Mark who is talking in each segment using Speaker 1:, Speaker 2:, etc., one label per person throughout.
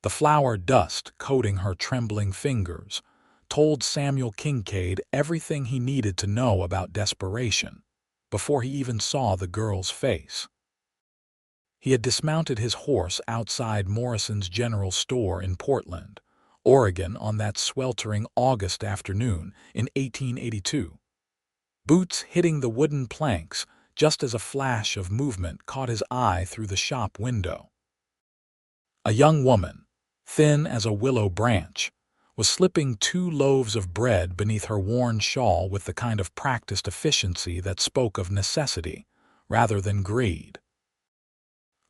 Speaker 1: The flour dust coating her trembling fingers told Samuel Kincaid everything he needed to know about desperation before he even saw the girl's face. He had dismounted his horse outside Morrison's General Store in Portland, Oregon on that sweltering August afternoon in 1882. Boots hitting the wooden planks just as a flash of movement caught his eye through the shop window. A young woman, thin as a willow branch, was slipping 2 loaves of bread beneath her worn shawl with the kind of practiced efficiency that spoke of necessity rather than greed.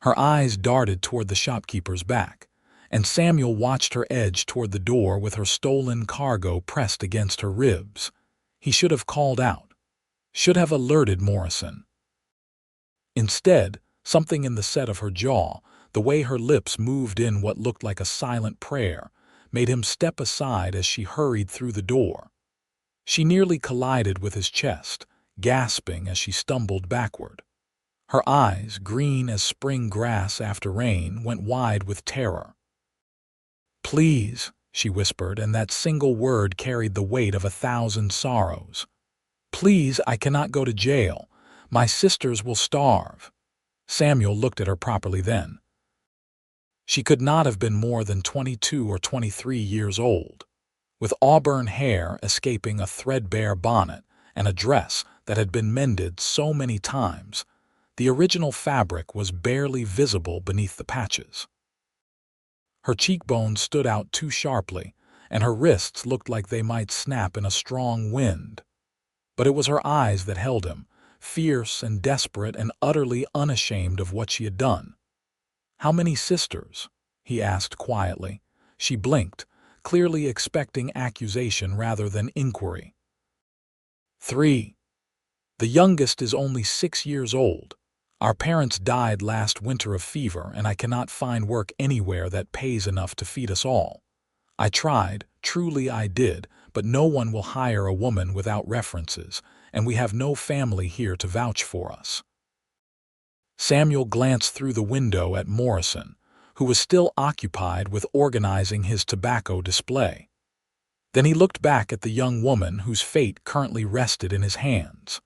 Speaker 1: Her eyes darted toward the shopkeeper's back, and Samuel watched her edge toward the door with her stolen cargo pressed against her ribs. He should have called out, should have alerted Morrison. Instead, something in the set of her jaw, the way her lips moved in what looked like a silent prayer, made him step aside as she hurried through the door. She nearly collided with his chest, gasping as she stumbled backward. Her eyes, green as spring grass after rain, went wide with terror. "Please," she whispered, and that single word carried the weight of 1,000 sorrows. "Please, I cannot go to jail. My sisters will starve." Samuel looked at her properly then. She could not have been more than 22 or 23 years old, with auburn hair escaping a threadbare bonnet and a dress that had been mended so many times. The original fabric was barely visible beneath the patches. Her cheekbones stood out too sharply, and her wrists looked like they might snap in a strong wind. But it was her eyes that held him, fierce and desperate and utterly unashamed of what she had done. "How many sisters?" he asked quietly. She blinked, clearly expecting accusation rather than inquiry. "3. The youngest is only 6 years old. Our parents died last winter of fever, and I cannot find work anywhere that pays enough to feed us all. I tried, truly I did, but no one will hire a woman without references, and we have no family here to vouch for us." Samuel glanced through the window at Morrison, who was still occupied with organizing his tobacco display. Then he looked back at the young woman whose fate currently rested in his hands.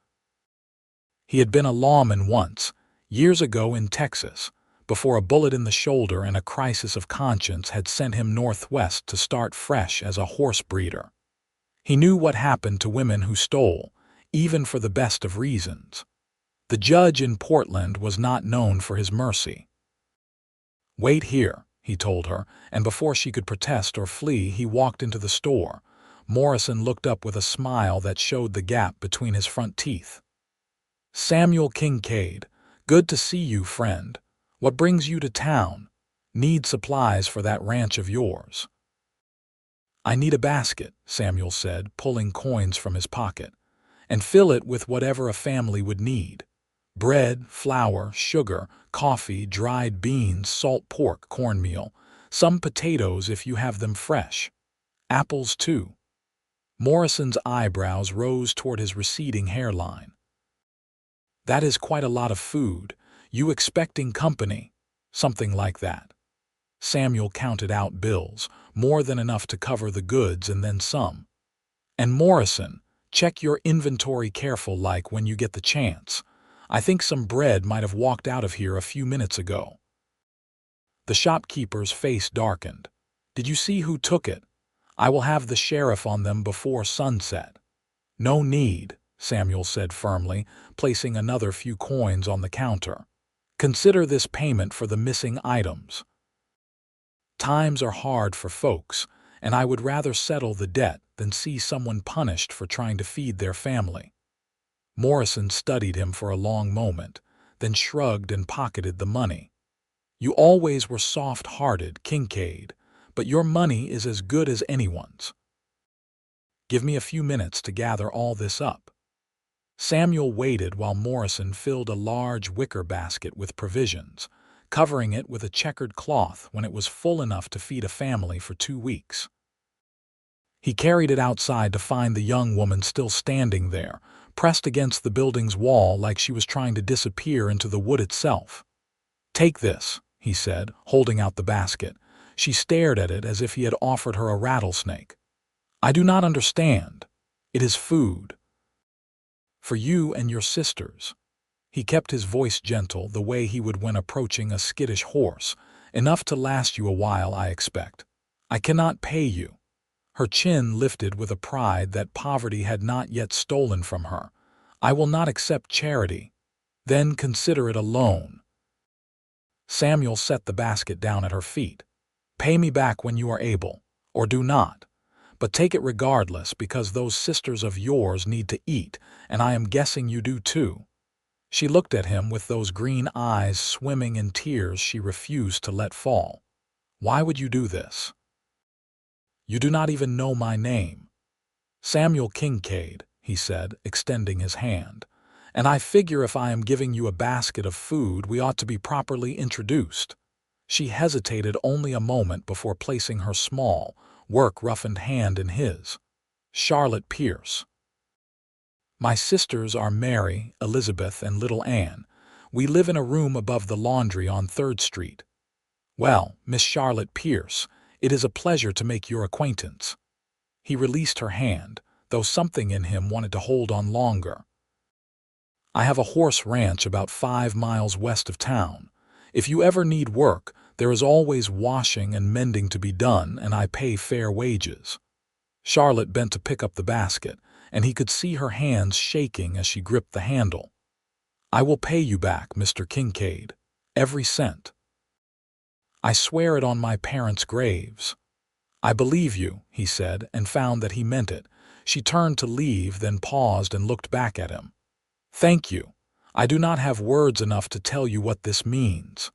Speaker 1: He had been a lawman once, years ago in Texas, before a bullet in the shoulder and a crisis of conscience had sent him northwest to start fresh as a horse breeder. He knew what happened to women who stole, even for the best of reasons. The judge in Portland was not known for his mercy. "Wait here," he told her, and before she could protest or flee, he walked into the store. Morrison looked up with a smile that showed the gap between his front teeth. "Samuel Kincaid, good to see you, friend. What brings you to town? Need supplies for that ranch of yours." "I need a basket," Samuel said, pulling coins from his pocket, "and fill it with whatever a family would need. Bread, flour, sugar, coffee, dried beans, salt pork, cornmeal, some potatoes if you have them fresh. Apples, too." Morrison's eyebrows rose toward his receding hairline. "That is quite a lot of food. You expecting company?" "Something like that." Samuel counted out bills, more than enough to cover the goods and then some. "And Morrison, check your inventory careful like when you get the chance. I think some bread might have walked out of here a few minutes ago." The shopkeeper's face darkened. "Did you see who took it? I will have the sheriff on them before sunset." "No need," Samuel said firmly, placing another few coins on the counter. "Consider this payment for the missing items. Times are hard for folks, and I would rather settle the debt than see someone punished for trying to feed their family." Morrison studied him for a long moment, then shrugged and pocketed the money. "You always were soft-hearted, Kincaid, but your money is as good as anyone's. Give me a few minutes to gather all this up." Samuel waited while Morrison filled a large wicker basket with provisions, covering it with a checkered cloth when it was full enough to feed a family for 2 weeks. He carried it outside to find the young woman still standing there, pressed against the building's wall like she was trying to disappear into the wood itself. "Take this," he said, holding out the basket. She stared at it as if he had offered her a rattlesnake. "I do not understand. It is food. For you and your sisters." He kept his voice gentle, the way he would when approaching a skittish horse. "Enough to last you a while, I expect. I cannot pay you." Her chin lifted with a pride that poverty had not yet stolen from her. "I will not accept charity." "Then consider it a loan." Samuel set the basket down at her feet. "Pay me back when you are able, or do not. But take it regardless, because those sisters of yours need to eat, and I am guessing you do too." She looked at him with those green eyes swimming in tears she refused to let fall. "Why would you do this? You do not even know my name." "Samuel Kincaid," he said, extending his hand. "And I figure if I am giving you a basket of food, we ought to be properly introduced." She hesitated only a moment before placing her small, work-roughened hand in his. "Charlotte Pierce. My sisters are Mary, Elizabeth, and little Anne. We live in a room above the laundry on 3rd Street. Well, Miss Charlotte Pierce, it is a pleasure to make your acquaintance." He released her hand, though something in him wanted to hold on longer. "I have a horse ranch about 5 miles west of town. If you ever need work, there is always washing and mending to be done, and I pay fair wages." Charlotte bent to pick up the basket, and he could see her hands shaking as she gripped the handle. "I will pay you back, Mr. Kincaid. Every cent. I swear it on my parents' graves." "I believe you," he said, and found that he meant it. She turned to leave, then paused and looked back at him. "Thank you. I do not have words enough to tell you what this means.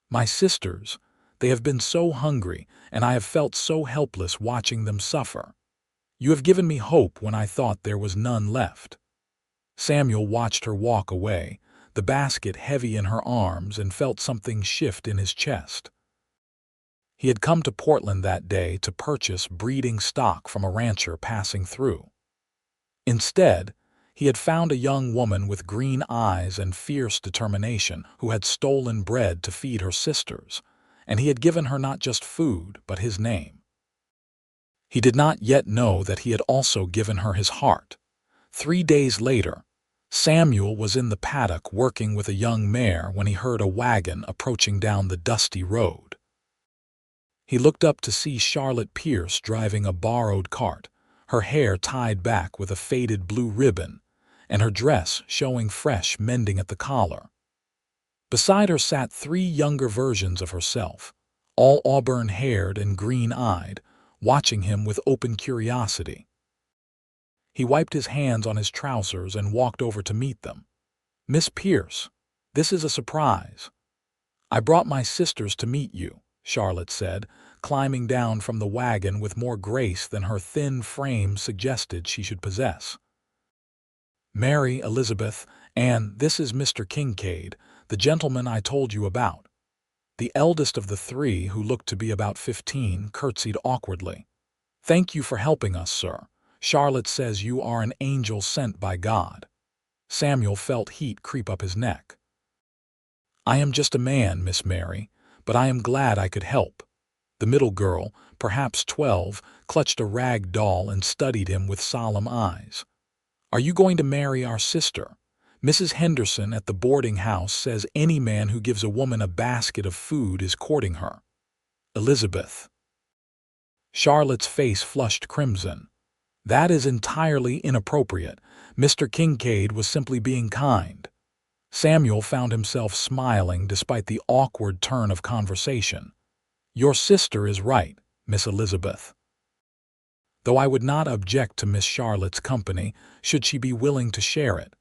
Speaker 1: My sisters, they have been so hungry, and I have felt so helpless watching them suffer. You have given me hope when I thought there was none left." Samuel watched her walk away, the basket heavy in her arms, and felt something shift in his chest. He had come to Portland that day to purchase breeding stock from a rancher passing through. Instead, he had found a young woman with green eyes and fierce determination who had stolen bread to feed her sisters, and he had given her not just food, but his name. He did not yet know that he had also given her his heart. 3 days later, Samuel was in the paddock working with a young mare when he heard a wagon approaching down the dusty road. He looked up to see Charlotte Pierce driving a borrowed cart, her hair tied back with a faded blue ribbon, and her dress showing fresh mending at the collar. Beside her sat 3 younger versions of herself, all auburn-haired and green-eyed, watching him with open curiosity. He wiped his hands on his trousers and walked over to meet them. "Miss Pierce, this is a surprise." "I brought my sisters to meet you," Charlotte said, climbing down from the wagon with more grace than her thin frame suggested she should possess. "Mary, Elizabeth, and this is Mr. Kincaid, the gentleman I told you about." The eldest of the 3, who looked to be about 15, curtsied awkwardly. "Thank you for helping us, sir. Charlotte says you are an angel sent by God." Samuel felt heat creep up his neck. "I am just a man, Miss Mary, but I am glad I could help." The middle girl, perhaps 12, clutched a rag doll and studied him with solemn eyes. "Are you going to marry our sister? Mrs. Henderson at the boarding house says any man who gives a woman a basket of food is courting her." "Elizabeth." Charlotte's face flushed crimson. "That is entirely inappropriate. Mr. Kincaid was simply being kind." Samuel found himself smiling despite the awkward turn of conversation. "Your sister is right, Miss Elizabeth. Though I would not object to Miss Charlotte's company, should she be willing to share it."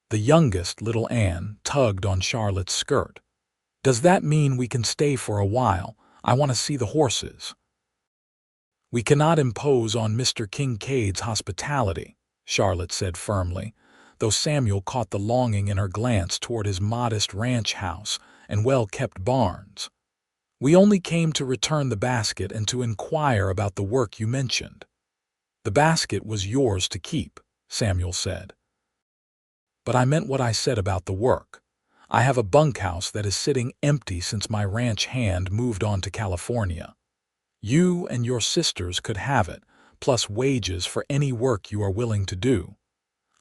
Speaker 1: The youngest, little Anne, tugged on Charlotte's skirt. "Does that mean we can stay for a while? I want to see the horses." "We cannot impose on Mr. Kincaid's hospitality," Charlotte said firmly, though Samuel caught the longing in her glance toward his modest ranch house and well-kept barns. "We only came to return the basket and to inquire about the work you mentioned." "The basket was yours to keep," Samuel said. "But I meant what I said about the work. I have a bunkhouse that is sitting empty since my ranch hand moved on to California. You and your sisters could have it, plus wages for any work you are willing to do.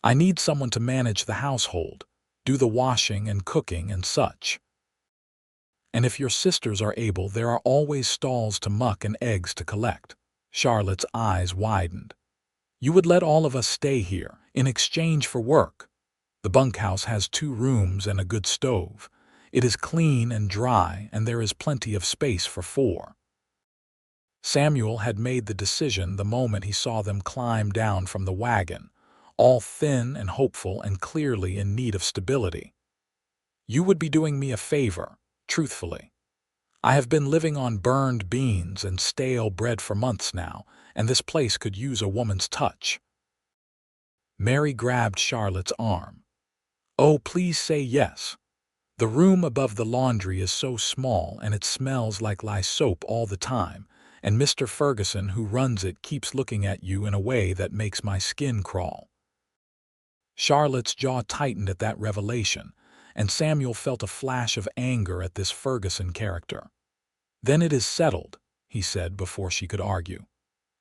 Speaker 1: I need someone to manage the household, do the washing and cooking and such. And if your sisters are able, there are always stalls to muck and eggs to collect. Charlotte's eyes widened. You would let all of us stay here, in exchange for work. The bunkhouse has 2 rooms and a good stove. It is clean and dry, and there is plenty of space for 4. Samuel had made the decision the moment he saw them climb down from the wagon, all thin and hopeful and clearly in need of stability. You would be doing me a favor, truthfully. I have been living on burned beans and stale bread for months now, and this place could use a woman's touch. Mary grabbed Charlotte's arm. Oh, please say yes. The room above the laundry is so small and it smells like lye soap all the time, and Mr. Ferguson, who runs it, keeps looking at you in a way that makes my skin crawl. Charlotte's jaw tightened at that revelation, and Samuel felt a flash of anger at this Ferguson character. Then it is settled, he said before she could argue.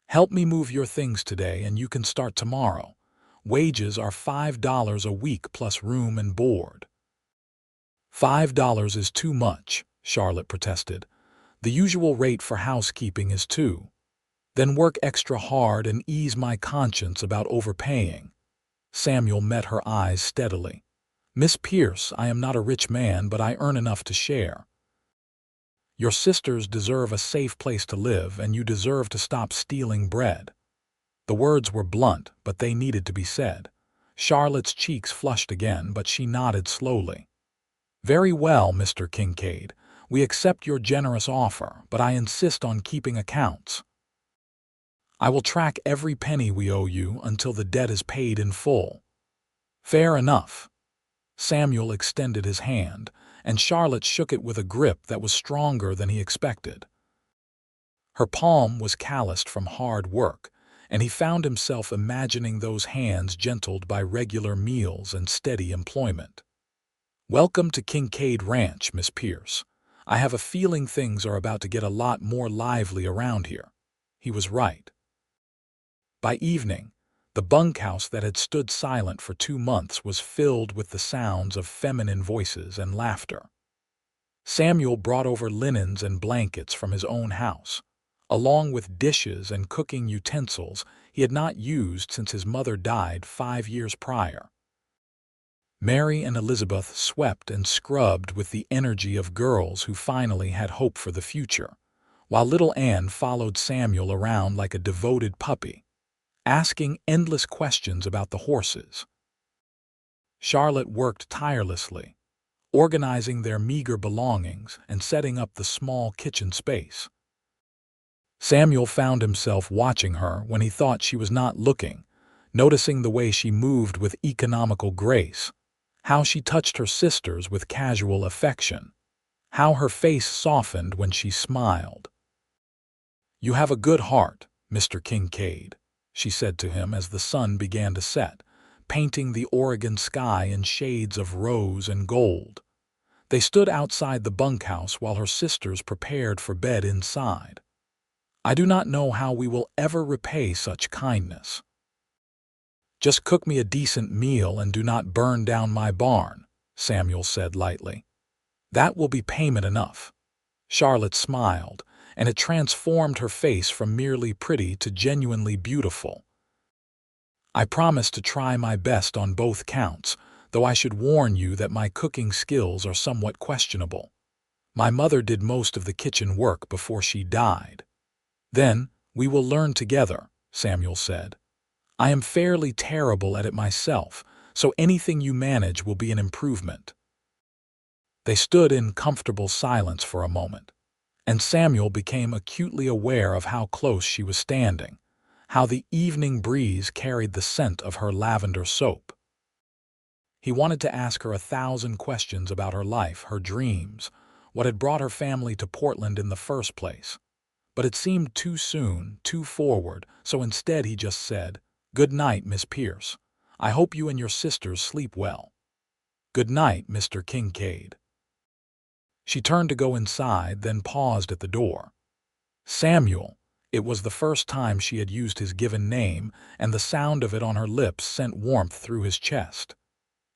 Speaker 1: Help me move your things today and you can start tomorrow. Wages are $5 a week plus room and board. $5 is too much, Charlotte protested. The usual rate for housekeeping is 2. Then work extra hard and ease my conscience about overpaying. Samuel met her eyes steadily. Miss Pierce, I am not a rich man, but I earn enough to share. Your sisters deserve a safe place to live, and you deserve to stop stealing bread. The words were blunt, but they needed to be said. Charlotte's cheeks flushed again, but she nodded slowly. Very well, Mr. Kincaid. We accept your generous offer, but I insist on keeping accounts. I will track every penny we owe you until the debt is paid in full. Fair enough. Samuel extended his hand, and Charlotte shook it with a grip that was stronger than he expected. Her palm was calloused from hard work, and he found himself imagining those hands gentled by regular meals and steady employment. Welcome to Kincaid Ranch, Miss Pierce. I have a feeling things are about to get a lot more lively around here. He was right. By evening, the bunkhouse that had stood silent for 2 months was filled with the sounds of feminine voices and laughter. Samuel brought over linens and blankets from his own house, along with dishes and cooking utensils he had not used since his mother died 5 years prior. Mary and Elizabeth swept and scrubbed with the energy of girls who finally had hope for the future, while little Anne followed Samuel around like a devoted puppy, asking endless questions about the horses. Charlotte worked tirelessly, organizing their meager belongings and setting up the small kitchen space. Samuel found himself watching her when he thought she was not looking, noticing the way she moved with economical grace, how she touched her sisters with casual affection, how her face softened when she smiled. You have a good heart, Mr. Kincaid, she said to him as the sun began to set, painting the Oregon sky in shades of rose and gold. They stood outside the bunkhouse while her sisters prepared for bed inside. I do not know how we will ever repay such kindness. Just cook me a decent meal and do not burn down my barn, Samuel said lightly. That will be payment enough. Charlotte smiled, and it transformed her face from merely pretty to genuinely beautiful. I promise to try my best on both counts, though I should warn you that my cooking skills are somewhat questionable. My mother did most of the kitchen work before she died. Then, we will learn together, Samuel said. I am fairly terrible at it myself, so anything you manage will be an improvement. They stood in comfortable silence for a moment, and Samuel became acutely aware of how close she was standing, how the evening breeze carried the scent of her lavender soap. He wanted to ask her 1,000 questions about her life, her dreams, what had brought her family to Portland in the first place. But it seemed too soon, too forward, so instead he just said, "Good night, Miss Pierce. I hope you and your sisters sleep well." "Good night, Mr. Kincaid." She turned to go inside, then paused at the door. Samuel. It was the first time she had used his given name, and the sound of it on her lips sent warmth through his chest.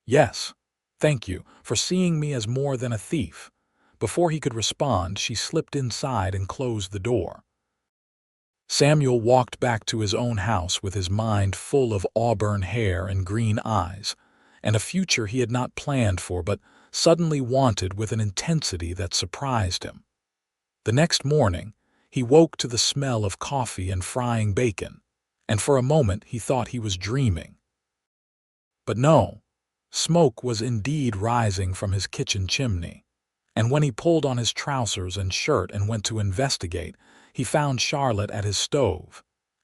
Speaker 1: "Yes, thank you for seeing me as more than a thief." Before he could respond, she slipped inside and closed the door. Samuel walked back to his own house with his mind full of auburn hair and green eyes, and a future he had not planned for but suddenly wanted with an intensity that surprised him. The next morning, he woke to the smell of coffee and frying bacon, and for a moment he thought he was dreaming. But no, smoke was indeed rising from his kitchen chimney, and when he pulled on his trousers and shirt and went to investigate, he found Charlotte at his stove,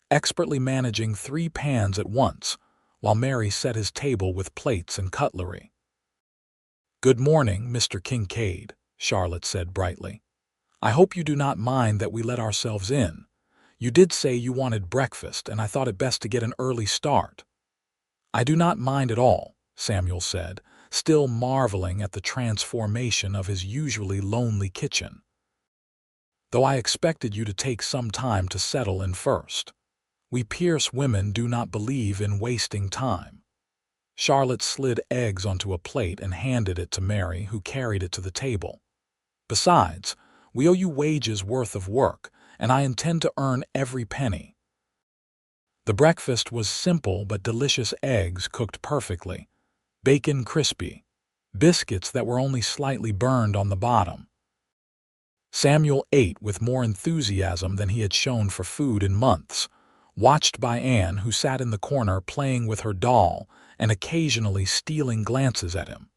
Speaker 1: expertly managing 3 pans at once, while Mary set his table with plates and cutlery. "Good morning, Mr. Kincaid," Charlotte said brightly. "I hope you do not mind that we let ourselves in. You did say you wanted breakfast, and I thought it best to get an early start." "I do not mind at all," Samuel said, still marveling at the transformation of his usually lonely kitchen. "Though I expected you to take some time to settle in first. We Pierce women do not believe in wasting time." Charlotte slid eggs onto a plate and handed it to Mary, who carried it to the table. "Besides, we owe you wages worth of work, and I intend to earn every penny." The breakfast was simple but delicious: eggs cooked perfectly, bacon crispy, biscuits that were only slightly burned on the bottom. Samuel ate with more enthusiasm than he had shown for food in months, watched by Anne, who sat in the corner playing with her doll and occasionally stealing glances at him.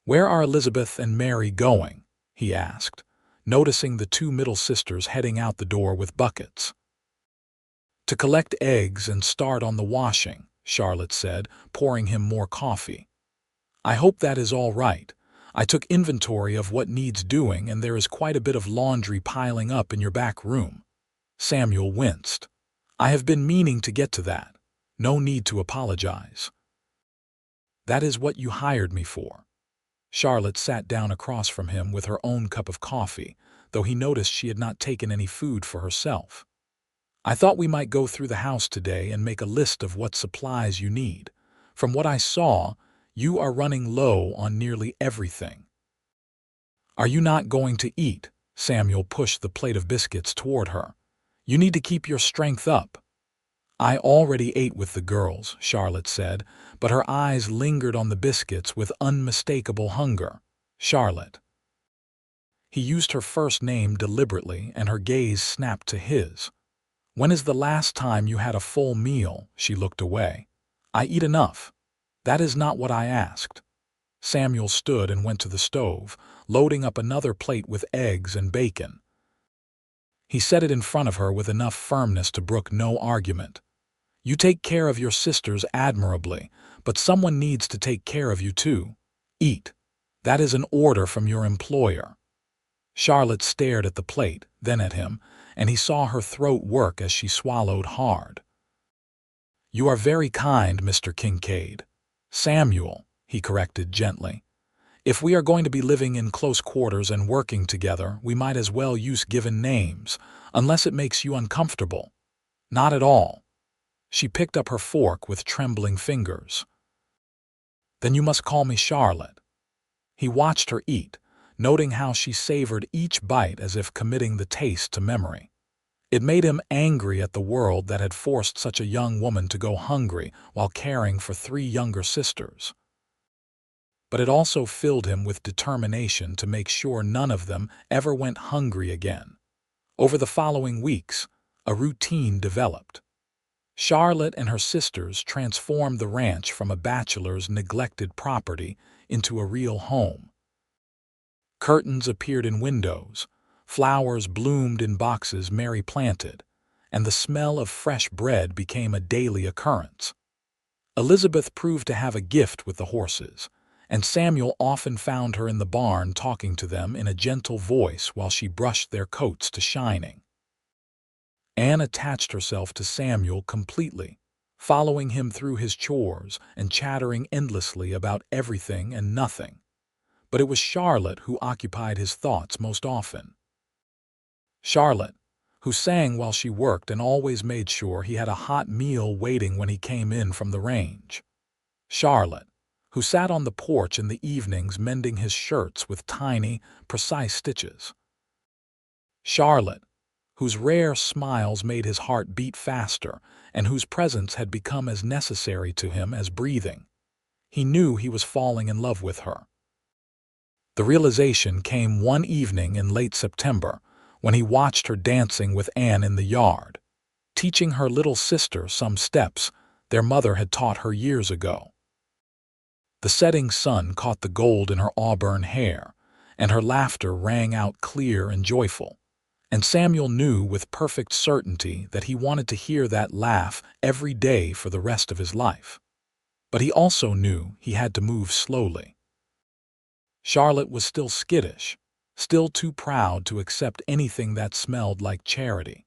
Speaker 1: "Where are Elizabeth and Mary going?" he asked, noticing the 2 middle sisters heading out the door with buckets. "To collect eggs and start on the washing," Charlotte said, pouring him more coffee. "I hope that is all right. I took inventory of what needs doing, and there is quite a bit of laundry piling up in your back room." Samuel winced. "I have been meaning to get to that. No need to apologize." "That is what you hired me for." Charlotte sat down across from him with her own cup of coffee, though he noticed she had not taken any food for herself. "I thought we might go through the house today and make a list of what supplies you need. From what I saw, you are running low on nearly everything." "Are you not going to eat?" Samuel pushed the plate of biscuits toward her. "You need to keep your strength up." "I already ate with the girls," Charlotte said, but her eyes lingered on the biscuits with unmistakable hunger. "Charlotte." He used her first name deliberately, and her gaze snapped to his. "When is the last time you had a full meal?" She looked away. "I eat enough." "That is not what I asked." Samuel stood and went to the stove, loading up another plate with eggs and bacon. He set it in front of her with enough firmness to brook no argument. "You take care of your sisters admirably, but someone needs to take care of you too. Eat. That is an order from your employer." Charlotte stared at the plate, then at him, and he saw her throat work as she swallowed hard. "You are very kind, Mr. Kincaid." "Samuel," he corrected gently. "If we are going to be living in close quarters and working together, we might as well use given names, unless it makes you uncomfortable." "Not at all." She picked up her fork with trembling fingers. "Then you must call me Charlotte." He watched her eat, noting how she savored each bite as if committing the taste to memory. It made him angry at the world that had forced such a young woman to go hungry while caring for 3 younger sisters. But it also filled him with determination to make sure none of them ever went hungry again. Over the following weeks, a routine developed. Charlotte and her sisters transformed the ranch from a bachelor's neglected property into a real home. Curtains appeared in windows, flowers bloomed in boxes Mary planted, and the smell of fresh bread became a daily occurrence. Elizabeth proved to have a gift with the horses, and Samuel often found her in the barn talking to them in a gentle voice while she brushed their coats to shining. Anne attached herself to Samuel completely, following him through his chores and chattering endlessly about everything and nothing. But it was Charlotte who occupied his thoughts most often. Charlotte, who sang while she worked and always made sure he had a hot meal waiting when he came in from the range. Charlotte, who sat on the porch in the evenings mending his shirts with tiny, precise stitches. Charlotte, whose rare smiles made his heart beat faster and whose presence had become as necessary to him as breathing. He knew he was falling in love with her. The realization came one evening in late September when he watched her dancing with Anne in the yard, teaching her little sister some steps their mother had taught her years ago. The setting sun caught the gold in her auburn hair, and her laughter rang out clear and joyful. And Samuel knew with perfect certainty that he wanted to hear that laugh every day for the rest of his life. But he also knew he had to move slowly. Charlotte was still skittish, still too proud to accept anything that smelled like charity.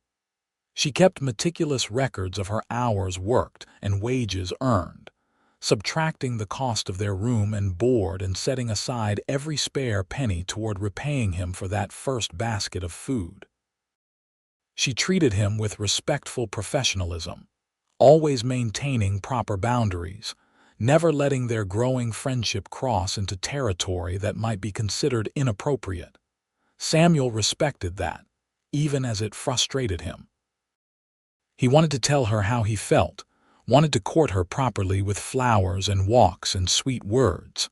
Speaker 1: She kept meticulous records of her hours worked and wages earned, subtracting the cost of their room and board and setting aside every spare penny toward repaying him for that first basket of food. She treated him with respectful professionalism, always maintaining proper boundaries, never letting their growing friendship cross into territory that might be considered inappropriate. Samuel respected that, even as it frustrated him. He wanted to tell her how he felt, wanted to court her properly with flowers and walks and sweet words.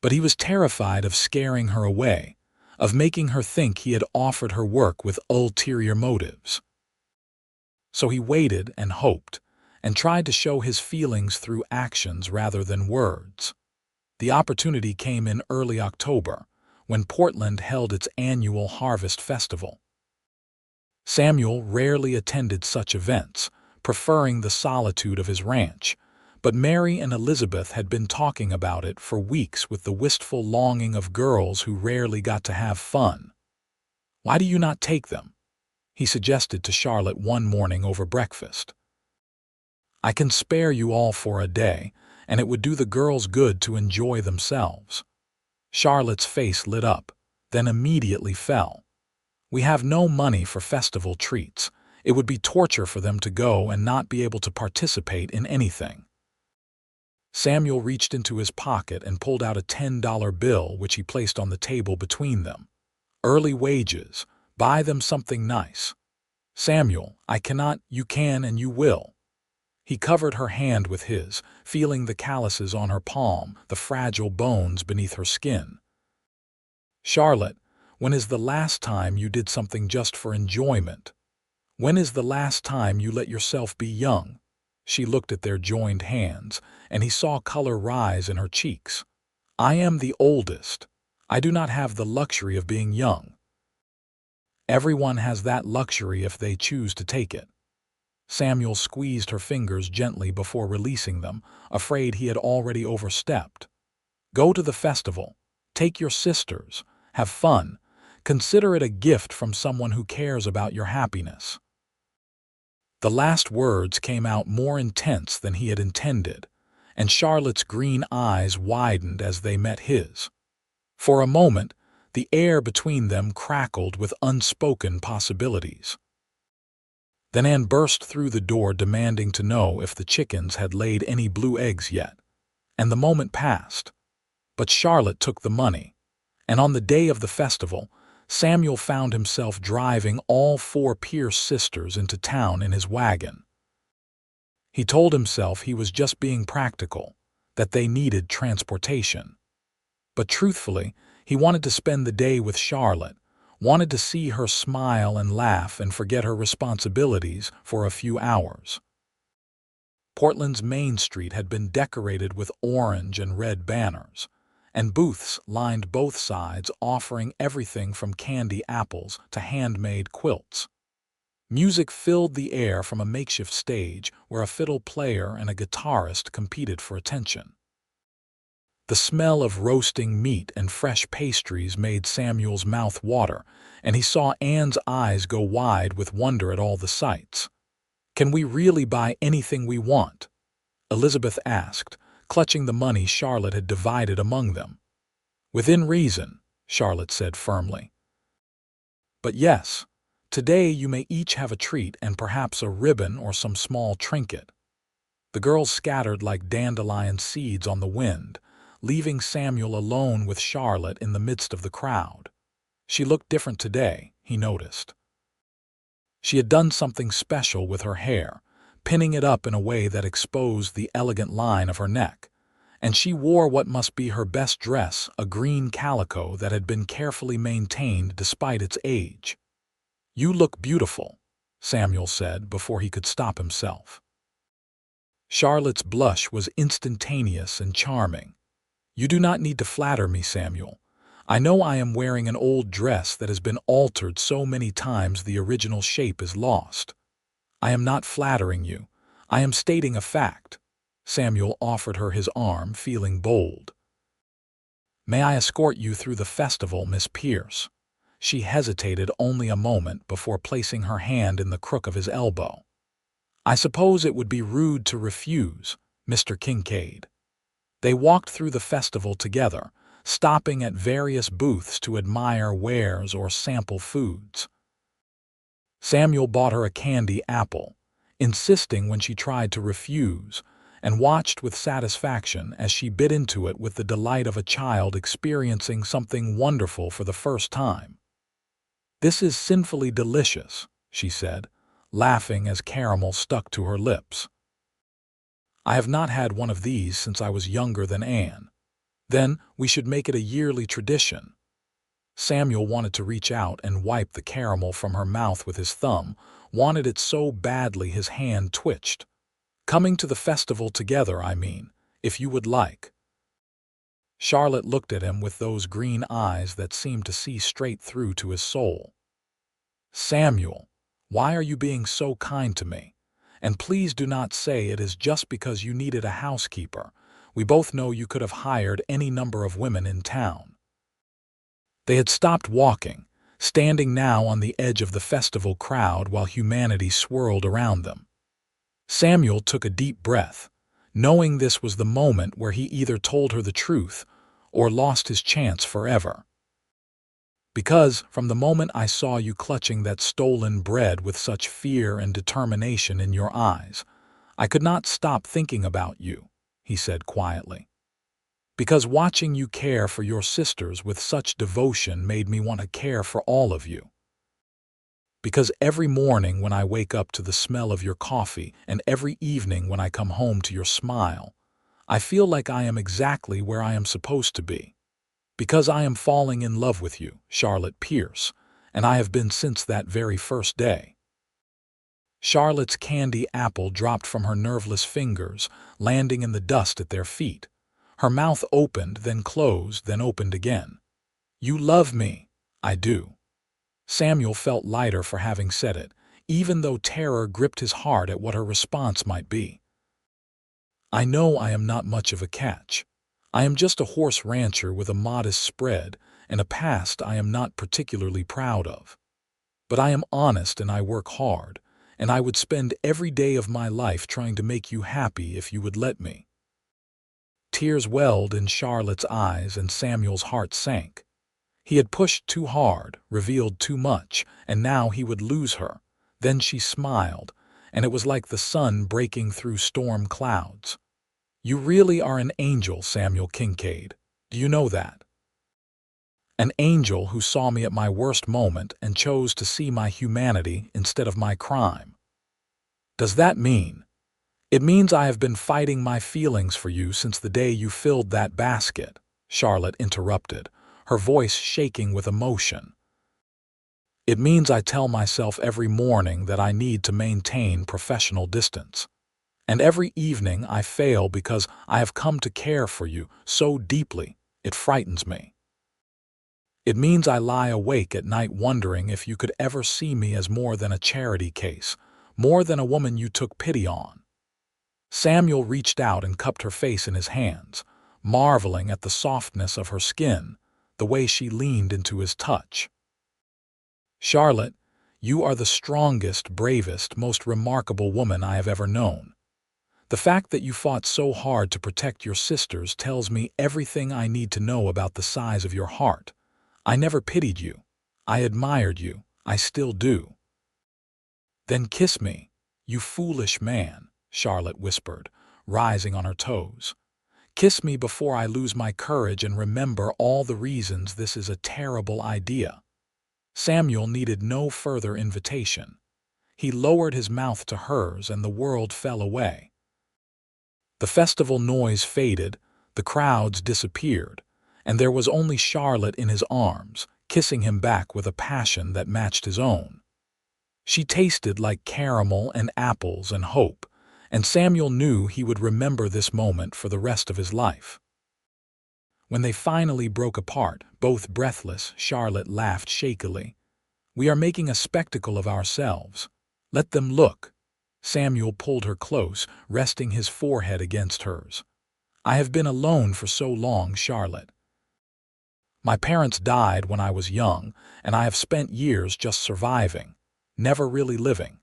Speaker 1: But he was terrified of scaring her away, of making her think he had offered her work with ulterior motives. So he waited and hoped, and tried to show his feelings through actions rather than words. The opportunity came in early October, when Portland held its annual Harvest Festival. Samuel rarely attended such events, preferring the solitude of his ranch, but Mary and Elizabeth had been talking about it for weeks with the wistful longing of girls who rarely got to have fun. "Why do you not take them?" he suggested to Charlotte one morning over breakfast. "I can spare you all for a day, and it would do the girls good to enjoy themselves." Charlotte's face lit up, then immediately fell. "We have no money for festival treats. It would be torture for them to go and not be able to participate in anything." Samuel reached into his pocket and pulled out a $10 bill which he placed on the table between them. "Early wages. Buy them something nice." "Samuel, I cannot." "You can and you will." He covered her hand with his, feeling the calluses on her palm, the fragile bones beneath her skin. "Charlotte, when is the last time you did something just for enjoyment? When is the last time you let yourself be young?" She looked at their joined hands, and he saw color rise in her cheeks. "I am the oldest. I do not have the luxury of being young." "Everyone has that luxury if they choose to take it." Samuel squeezed her fingers gently before releasing them, afraid he had already overstepped. "Go to the festival. Take your sisters. Have fun. Consider it a gift from someone who cares about your happiness." The last words came out more intense than he had intended, and Charlotte's green eyes widened as they met his. For a moment, the air between them crackled with unspoken possibilities. Then Anne burst through the door demanding to know if the chickens had laid any blue eggs yet, and the moment passed. But Charlotte took the money, and on the day of the festival, Samuel found himself driving all 4 Pierce sisters into town in his wagon. He told himself he was just being practical, that they needed transportation. But truthfully, he wanted to spend the day with Charlotte, wanted to see her smile and laugh and forget her responsibilities for a few hours. Portland's Main Street had been decorated with orange and red banners, and booths lined both sides offering everything from candy apples to handmade quilts. Music filled the air from a makeshift stage where a fiddle player and a guitarist competed for attention. The smell of roasting meat and fresh pastries made Samuel's mouth water, and he saw Anne's eyes go wide with wonder at all the sights. Can we really buy anything we want? Elizabeth asked, clutching the money Charlotte had divided among them. Within reason, Charlotte said firmly. But yes, today you may each have a treat and perhaps a ribbon or some small trinket. The girls scattered like dandelion seeds on the wind, leaving Samuel alone with Charlotte in the midst of the crowd. She looked different today, he noticed. She had done something special with her hair, pinning it up in a way that exposed the elegant line of her neck, and she wore what must be her best dress, a green calico that had been carefully maintained despite its age. "You look beautiful," Samuel said before he could stop himself. Charlotte's blush was instantaneous and charming. "You do not need to flatter me, Samuel. I know I am wearing an old dress that has been altered so many times the original shape is lost. I am not flattering you. I am stating a fact." Samuel offered her his arm, feeling bold. "May I escort you through the festival, Miss Pierce?" She hesitated only a moment before placing her hand in the crook of his elbow. "I suppose it would be rude to refuse, Mr. Kincaid." They walked through the festival together, stopping at various booths to admire wares or sample foods. Samuel bought her a candy apple, insisting when she tried to refuse, and watched with satisfaction as she bit into it with the delight of a child experiencing something wonderful for the first time. "This is sinfully delicious," she said, laughing as caramel stuck to her lips. "I have not had one of these since I was younger than Anne." "Then we should make it a yearly tradition." Samuel wanted to reach out and wipe the caramel from her mouth with his thumb, wanted it so badly his hand twitched. "Coming to the festival together, I mean, if you would like." Charlotte looked at him with those green eyes that seemed to see straight through to his soul. "Samuel, why are you being so kind to me? And please do not say it is just because you needed a housekeeper. We both know you could have hired any number of women in town." They had stopped walking, standing now on the edge of the festival crowd while humanity swirled around them. Samuel took a deep breath, knowing this was the moment where he either told her the truth or lost his chance forever. "Because from the moment I saw you clutching that stolen bread with such fear and determination in your eyes, I could not stop thinking about you," he said quietly. "Because watching you care for your sisters with such devotion made me want to care for all of you. Because every morning when I wake up to the smell of your coffee and every evening when I come home to your smile, I feel like I am exactly where I am supposed to be. Because I am falling in love with you, Charlotte Pierce, and I have been since that very first day." Charlotte's candy apple dropped from her nerveless fingers, landing in the dust at their feet. Her mouth opened, then closed, then opened again. "You love me." "I do." Samuel felt lighter for having said it, even though terror gripped his heart at what her response might be. "I know I am not much of a catch. I am just a horse rancher with a modest spread and a past I am not particularly proud of. But I am honest and I work hard, and I would spend every day of my life trying to make you happy if you would let me." Tears welled in Charlotte's eyes and Samuel's heart sank. He had pushed too hard, revealed too much, and now he would lose her. Then she smiled, and it was like the sun breaking through storm clouds. "You really are an angel, Samuel Kincaid. Do you know that? An angel who saw me at my worst moment and chose to see my humanity instead of my crime." "Does that mean?" "It means I have been fighting my feelings for you since the day you filled that basket," Charlotte interrupted, her voice shaking with emotion. "It means I tell myself every morning that I need to maintain professional distance. And every evening I fail because I have come to care for you so deeply, it frightens me. It means I lie awake at night wondering if you could ever see me as more than a charity case, more than a woman you took pity on." Samuel reached out and cupped her face in his hands, marveling at the softness of her skin, the way she leaned into his touch. "Charlotte, You are the strongest, bravest, most remarkable woman I have ever known. The fact that you fought so hard to protect your sisters tells me everything I need to know about the size of your heart. I never pitied you. I admired you. I still do." "Then kiss me, you foolish man," Charlotte whispered, rising on her toes. "Kiss me before I lose my courage and remember all the reasons this is a terrible idea." Samuel needed no further invitation. He lowered his mouth to hers and the world fell away. The festival noise faded, the crowds disappeared, and there was only Charlotte in his arms, kissing him back with a passion that matched his own. She tasted like caramel and apples and hope, and Samuel knew he would remember this moment for the rest of his life. When they finally broke apart, both breathless, Charlotte laughed shakily. "We are making a spectacle of ourselves. Let them look." Samuel pulled her close, resting his forehead against hers. "I have been alone for so long, Charlotte. My parents died when I was young, and I have spent years just surviving, never really living.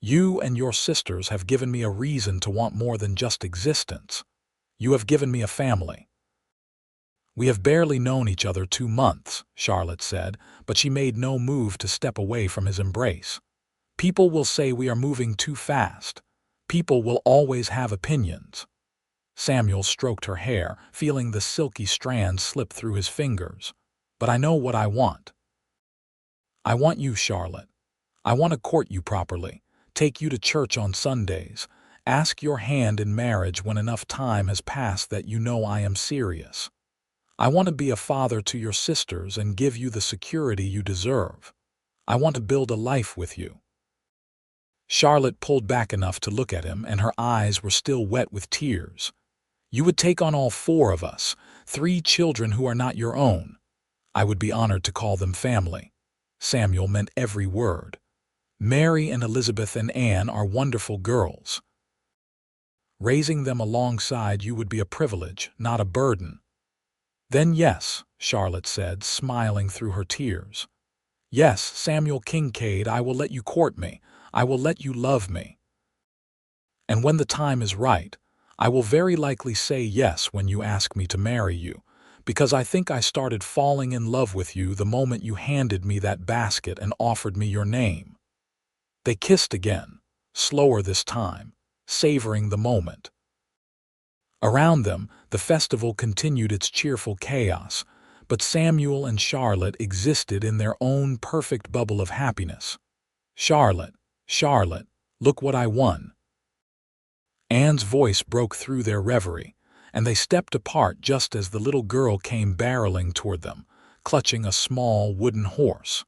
Speaker 1: You and your sisters have given me a reason to want more than just existence. You have given me a family." "We have barely known each other 2 months," Charlotte said, but she made no move to step away from his embrace. "People will say we are moving too fast. People will always have opinions." Samuel stroked her hair, feeling the silky strands slip through his fingers. "But I know what I want. I want you, Charlotte. I want to court you properly, take you to church on Sundays, ask your hand in marriage when enough time has passed that you know I am serious. I want to be a father to your sisters and give you the security you deserve. I want to build a life with you." Charlotte pulled back enough to look at him, and her eyes were still wet with tears. "You would take on all 4 of us, 3 children who are not your own. I would be honored to call them family." Samuel meant every word. "Mary and Elizabeth and Anne are wonderful girls. Raising them alongside you would be a privilege, not a burden." "Then yes," Charlotte said, smiling through her tears. "Yes, Samuel Kincaid, I will let you court me. I will let you love me. And when the time is right, I will very likely say yes when you ask me to marry you, because I think I started falling in love with you the moment you handed me that basket and offered me your name." They kissed again, slower this time, savoring the moment. Around them, the festival continued its cheerful chaos, but Samuel and Charlotte existed in their own perfect bubble of happiness. "Charlotte, Charlotte, look what I won." Anne's voice broke through their reverie, and they stepped apart just as the little girl came barreling toward them, clutching a small wooden horse.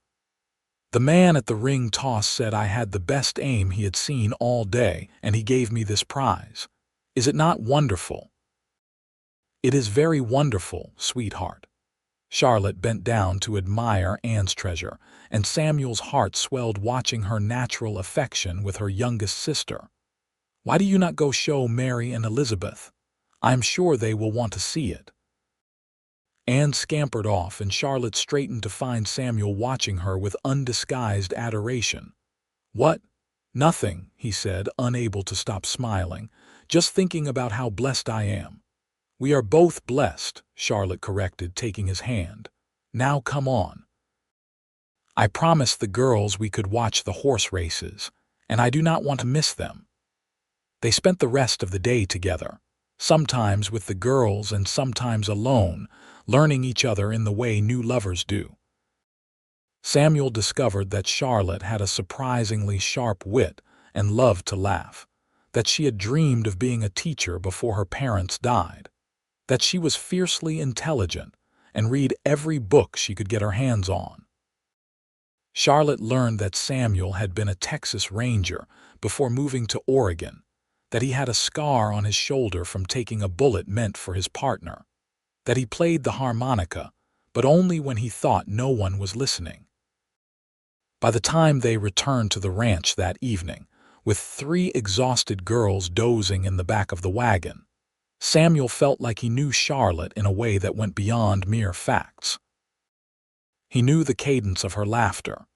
Speaker 1: "The man at the ring toss said I had the best aim he had seen all day, and he gave me this prize. Is it not wonderful?" "It is very wonderful, sweetheart." Charlotte bent down to admire Anne's treasure, and Samuel's heart swelled watching her natural affection with her youngest sister. "Why do you not go show Mary and Elizabeth? I am sure they will want to see it." Anne scampered off, and Charlotte straightened to find Samuel watching her with undisguised adoration. "What? Nothing," he said, unable to stop smiling. "Just thinking about how blessed I am." "We are both blessed," Charlotte corrected, taking his hand. "Now come on. I promised the girls we could watch the horse races, and I do not want to miss them." They spent the rest of the day together, sometimes with the girls and sometimes alone, learning each other in the way new lovers do. Samuel discovered that Charlotte had a surprisingly sharp wit and loved to laugh, that she had dreamed of being a teacher before her parents died, that she was fiercely intelligent and read every book she could get her hands on. Charlotte learned that Samuel had been a Texas Ranger before moving to Oregon, that he had a scar on his shoulder from taking a bullet meant for his partner, that he played the harmonica, but only when he thought no one was listening. By the time they returned to the ranch that evening, with 3 exhausted girls dozing in the back of the wagon, Samuel felt like he knew Charlotte in a way that went beyond mere facts. He knew the cadence of her laughter,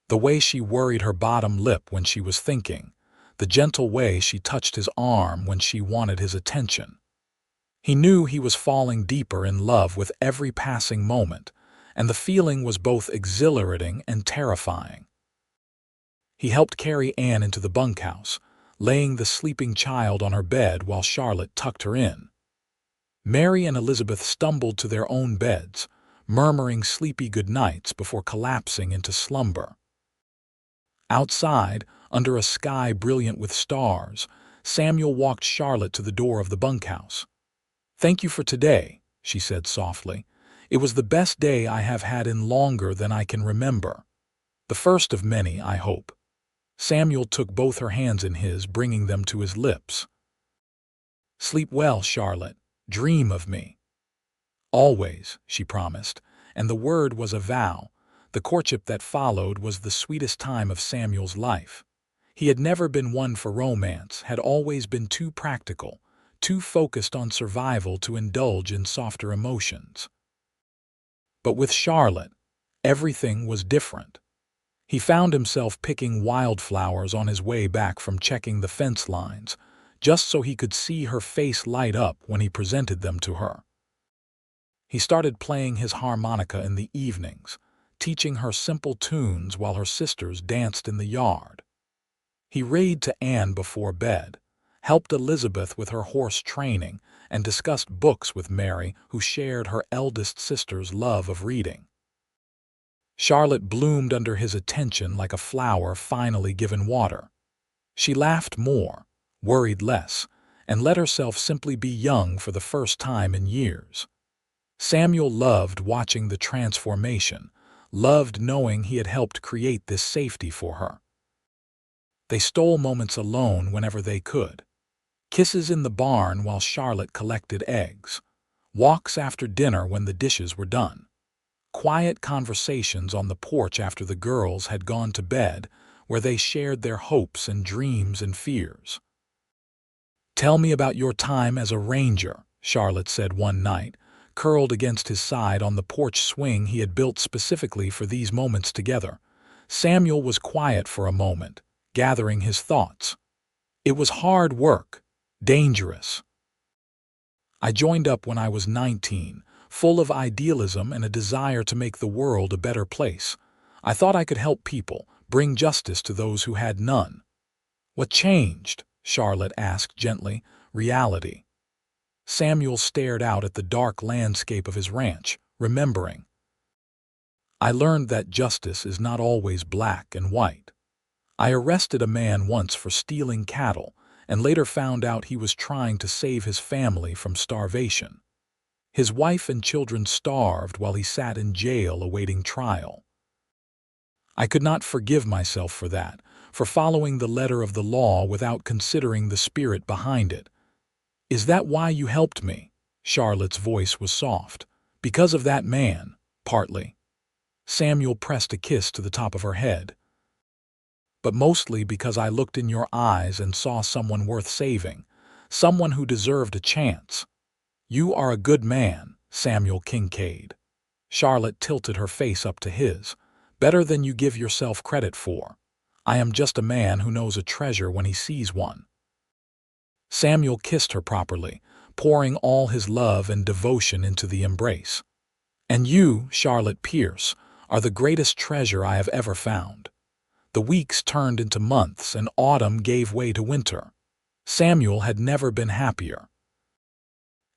Speaker 1: The way she worried her bottom lip when she was thinking, the gentle way she touched his arm when she wanted his attention. He knew he was falling deeper in love with every passing moment, and the feeling was both exhilarating and terrifying. He helped carry Anne into the bunkhouse, laying the sleeping child on her bed while Charlotte tucked her in. Mary and Elizabeth stumbled to their own beds, murmuring sleepy goodnights before collapsing into slumber. Outside, under a sky brilliant with stars, Samuel walked Charlotte to the door of the bunkhouse. "Thank you for today," she said softly. "It was the best day I have had in longer than I can remember. The first of many, I hope." Samuel took both her hands in his, bringing them to his lips. "Sleep well, Charlotte. Dream of me." "Always," she promised, and the word was a vow. The courtship that followed was the sweetest time of Samuel's life. He had never been one for romance, had always been too practical, too focused on survival to indulge in softer emotions. But with Charlotte, everything was different. He found himself picking wildflowers on his way back from checking the fence lines, just so he could see her face light up when he presented them to her. He started playing his harmonica in the evenings, teaching her simple tunes while her sisters danced in the yard. He read to Anne before bed, helped Elizabeth with her horse training, and discussed books with Mary, who shared her eldest sister's love of reading. Charlotte bloomed under his attention like a flower finally given water. She laughed more, worried less, and let herself simply be young for the first time in years. Samuel loved watching the transformation, loved knowing he had helped create this safety for her. They stole moments alone whenever they could. Kisses in the barn while Charlotte collected eggs. Walks after dinner when the dishes were done. Quiet conversations on the porch after the girls had gone to bed, where they shared their hopes and dreams and fears. "Tell me about your time as a ranger," Charlotte said one night, curled against his side on the porch swing he had built specifically for these moments together. Samuel was quiet for a moment, gathering his thoughts. "It was hard work, dangerous. I joined up when I was 19, full of idealism and a desire to make the world a better place. I thought I could help people, bring justice to those who had none." "What changed?" Charlotte asked gently. "Reality." Samuel stared out at the dark landscape of his ranch, remembering. "I learned that justice is not always black and white. I arrested a man once for stealing cattle, and later found out he was trying to save his family from starvation. His wife and children starved while he sat in jail awaiting trial. I could not forgive myself for that, for following the letter of the law without considering the spirit behind it." "Is that why you helped me?" Charlotte's voice was soft. "Because of that man, partly." Samuel pressed a kiss to the top of her head. "But mostly because I looked in your eyes and saw someone worth saving, someone who deserved a chance. You are a good man, Samuel Kincaid." Charlotte tilted her face up to his. "Better than you give yourself credit for. I am just a man who knows a treasure when he sees one." Samuel kissed her properly, pouring all his love and devotion into the embrace. "And you, Charlotte Pierce, are the greatest treasure I have ever found." The weeks turned into months and autumn gave way to winter. Samuel had never been happier.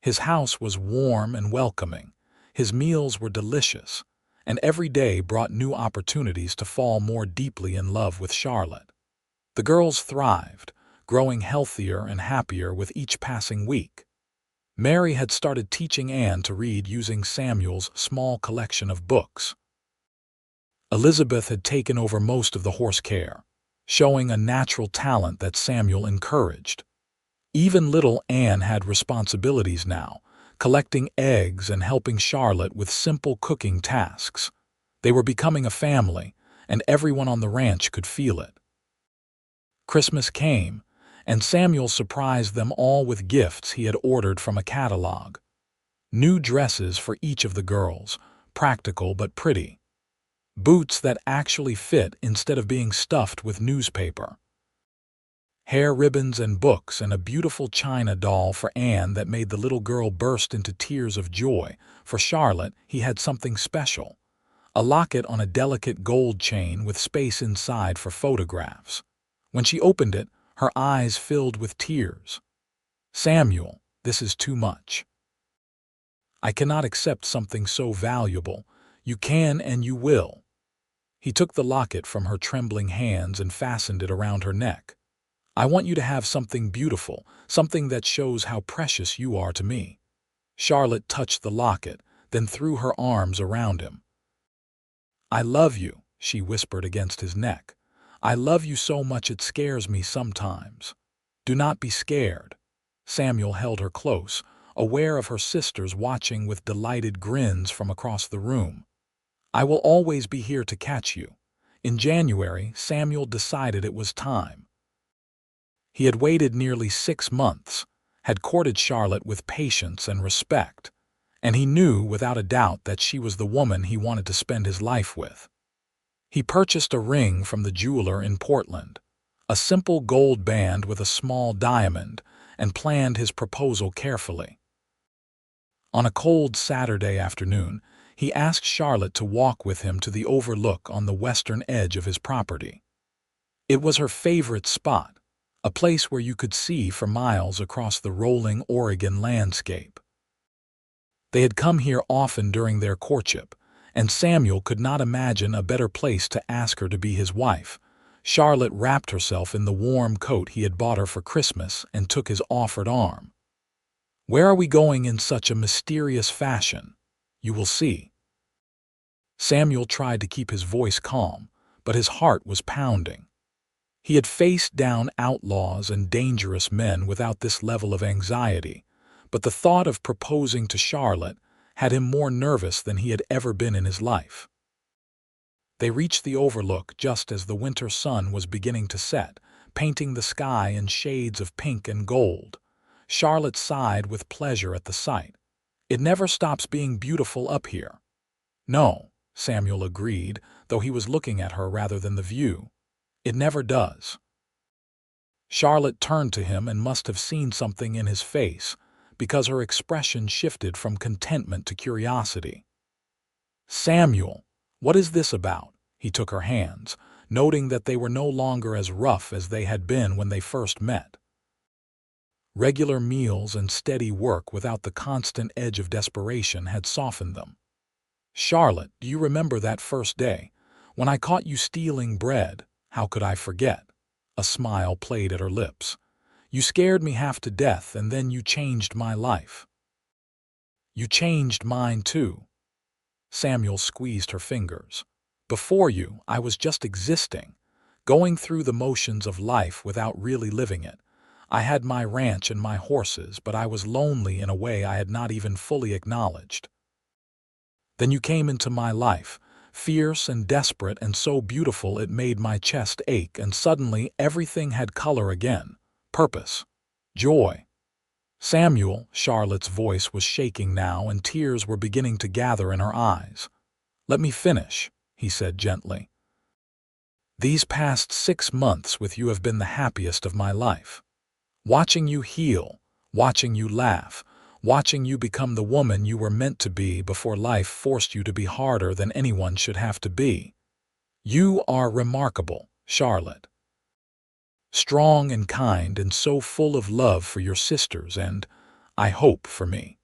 Speaker 1: His house was warm and welcoming, his meals were delicious, and every day brought new opportunities to fall more deeply in love with Charlotte. The girls thrived, growing healthier and happier with each passing week. Mary had started teaching Anne to read using Samuel's small collection of books. Elizabeth had taken over most of the horse care, showing a natural talent that Samuel encouraged. Even little Anne had responsibilities now, collecting eggs and helping Charlotte with simple cooking tasks. They were becoming a family, and everyone on the ranch could feel it. Christmas came, and Samuel surprised them all with gifts he had ordered from a catalog. New dresses for each of the girls, practical but pretty. boots that actually fit instead of being stuffed with newspaper, hair ribbons and books, and a beautiful china doll for Anne that made the little girl burst into tears of joy. For Charlotte, he had something special, a locket on a delicate gold chain with space inside for photographs. When she opened it, her eyes filled with tears. "Samuel, this is too much. I cannot accept something so valuable. You can and you will." He took the locket from her trembling hands and fastened it around her neck. "I want you to have something beautiful, something that shows how precious you are to me." Charlotte touched the locket, then threw her arms around him. "I love you," she whispered against his neck. "I love you so much it scares me sometimes. Do not be scared." Samuel held her close, aware of her sisters watching with delighted grins from across the room. "I will always be here to catch you." In January, Samuel decided it was time. He had waited nearly 6 months, had courted Charlotte with patience and respect, and he knew without a doubt that she was the woman he wanted to spend his life with. He purchased a ring from the jeweler in Portland, a simple gold band with a small diamond, and planned his proposal carefully. On a cold Saturday afternoon, he asked Charlotte to walk with him to the overlook on the western edge of his property. It was her favorite spot, a place where you could see for miles across the rolling Oregon landscape. They had come here often during their courtship, and Samuel could not imagine a better place to ask her to be his wife. Charlotte wrapped herself in the warm coat he had bought her for Christmas and took his offered arm. "Where are we going in such a mysterious fashion? You will see." Samuel tried to keep his voice calm, but his heart was pounding. He had faced down outlaws and dangerous men without this level of anxiety, but the thought of proposing to Charlotte had him more nervous than he had ever been in his life. They reached the overlook just as the winter sun was beginning to set, painting the sky in shades of pink and gold. Charlotte sighed with pleasure at the sight. "It never stops being beautiful up here." "No," Samuel agreed, though he was looking at her rather than the view. "It never does." Charlotte turned to him and must have seen something in his face, because her expression shifted from contentment to curiosity. "Samuel, what is this about?" He took her hands, noting that they were no longer as rough as they had been when they first met. Regular meals and steady work without the constant edge of desperation had softened them. "Charlotte, do you remember that first day, when I caught you stealing bread? How could I forget?" A smile played at her lips. "You scared me half to death, and then you changed my life." "You changed mine too." Samuel squeezed her fingers. "Before you, I was just existing, going through the motions of life without really living it. I had my ranch and my horses, but I was lonely in a way I had not even fully acknowledged. Then you came into my life, fierce and desperate and so beautiful it made my chest ache, and suddenly everything had color again, purpose, joy." "Samuel," Charlotte's voice was shaking now and tears were beginning to gather in her eyes. "Let me finish," he said gently. "These past 6 months with you have been the happiest of my life. Watching you heal, watching you laugh, watching you become the woman you were meant to be before life forced you to be harder than anyone should have to be. You are remarkable, Charlotte. Strong and kind and so full of love for your sisters and, I hope, for me.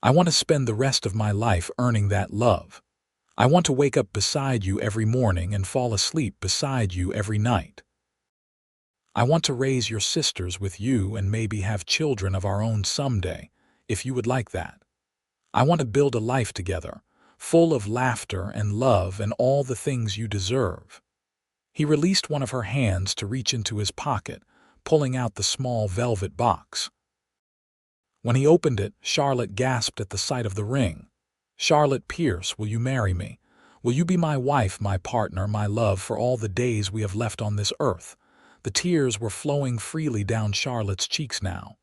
Speaker 1: I want to spend the rest of my life earning that love. I want to wake up beside you every morning and fall asleep beside you every night. I want to raise your sisters with you and maybe have children of our own someday, if you would like that. I want to build a life together, full of laughter and love and all the things you deserve." He released one of her hands to reach into his pocket, pulling out the small velvet box. When he opened it, Charlotte gasped at the sight of the ring. "Charlotte Pierce, will you marry me? Will you be my wife, my partner, my love for all the days we have left on this earth?" The tears were flowing freely down Charlotte's cheeks now.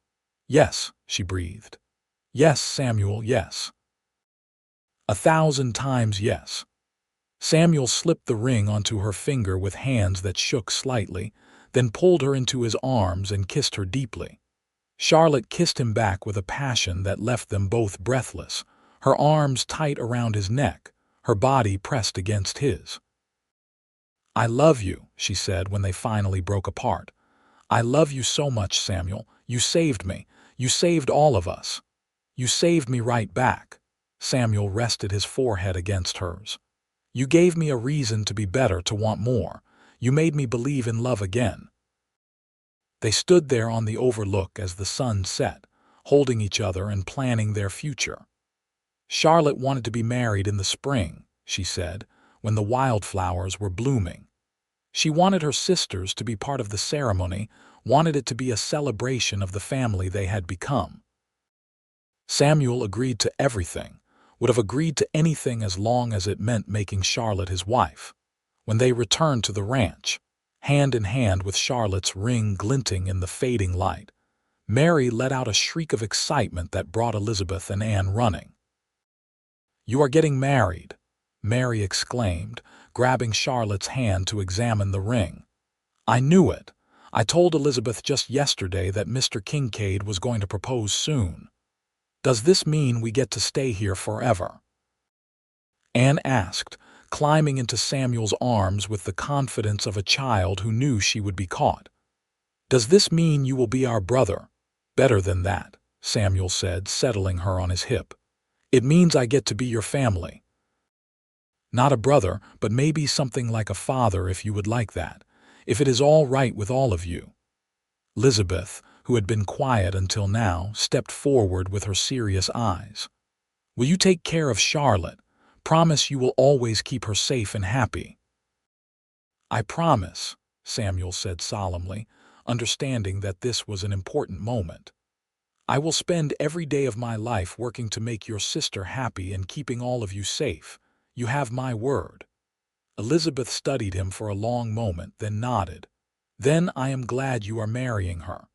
Speaker 1: "Yes," she breathed. "Yes, Samuel, yes. 1,000 times yes." Samuel slipped the ring onto her finger with hands that shook slightly, then pulled her into his arms and kissed her deeply. Charlotte kissed him back with a passion that left them both breathless, her arms tight around his neck, her body pressed against his. "I love you," she said when they finally broke apart. "I love you so much, Samuel. You saved me. You saved all of us. You saved me right back." Samuel rested his forehead against hers. "You gave me a reason to be better, to want more. You made me believe in love again." They stood there on the overlook as the sun set, holding each other and planning their future. Charlotte wanted to be married in the spring, she said, when the wildflowers were blooming. She wanted her sisters to be part of the ceremony, wanted it to be a celebration of the family they had become. Samuel agreed to everything, would have agreed to anything as long as it meant making Charlotte his wife. When they returned to the ranch, hand in hand with Charlotte's ring glinting in the fading light, Mary let out a shriek of excitement that brought Elizabeth and Anne running. "You are getting married," Mary exclaimed, grabbing Charlotte's hand to examine the ring. "I knew it. I told Elizabeth just yesterday that Mr. Kincaid was going to propose soon. Does this mean we get to stay here forever?" Anne asked, climbing into Samuel's arms with the confidence of a child who knew she would be caught. "Does this mean you will be our brother?" "Better than that," Samuel said, settling her on his hip. "It means I get to be your family. Not a brother, but maybe something like a father if you would like that, if it is all right with all of you." Elizabeth, who had been quiet until now, stepped forward with her serious eyes. "Will you take care of Charlotte? Promise you will always keep her safe and happy." "I promise," Samuel said solemnly, understanding that this was an important moment. "I will spend every day of my life working to make your sister happy and keeping all of you safe. You have my word." Elizabeth studied him for a long moment, then nodded. "Then I am glad you are marrying her.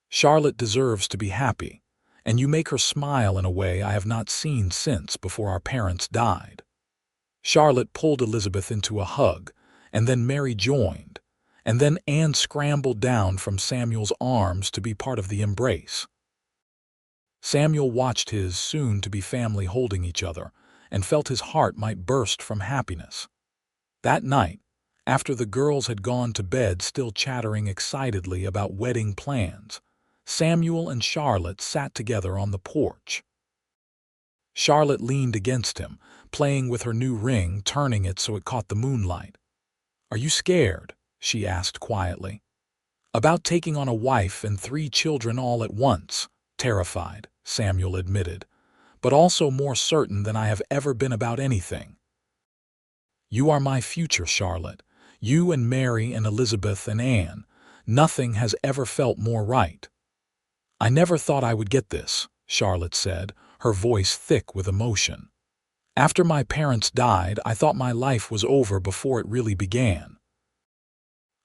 Speaker 1: Charlotte deserves to be happy, and you make her smile in a way I have not seen since before our parents died." Charlotte pulled Elizabeth into a hug, and then Mary joined, and then Anne scrambled down from Samuel's arms to be part of the embrace. Samuel watched his soon-to-be family holding each other and felt his heart might burst from happiness. That night, after the girls had gone to bed still chattering excitedly about wedding plans, Samuel and Charlotte sat together on the porch. Charlotte leaned against him, playing with her new ring, turning it so it caught the moonlight. "Are you scared?" she asked quietly. "About taking on a wife and 3 children all at once?" "Terrified," Samuel admitted, "but also more certain than I have ever been about anything. You are my future, Charlotte. You and Mary and Elizabeth and Anne. Nothing has ever felt more right." "I never thought I would get this," Charlotte said, her voice thick with emotion. "After my parents died, I thought my life was over before it really began.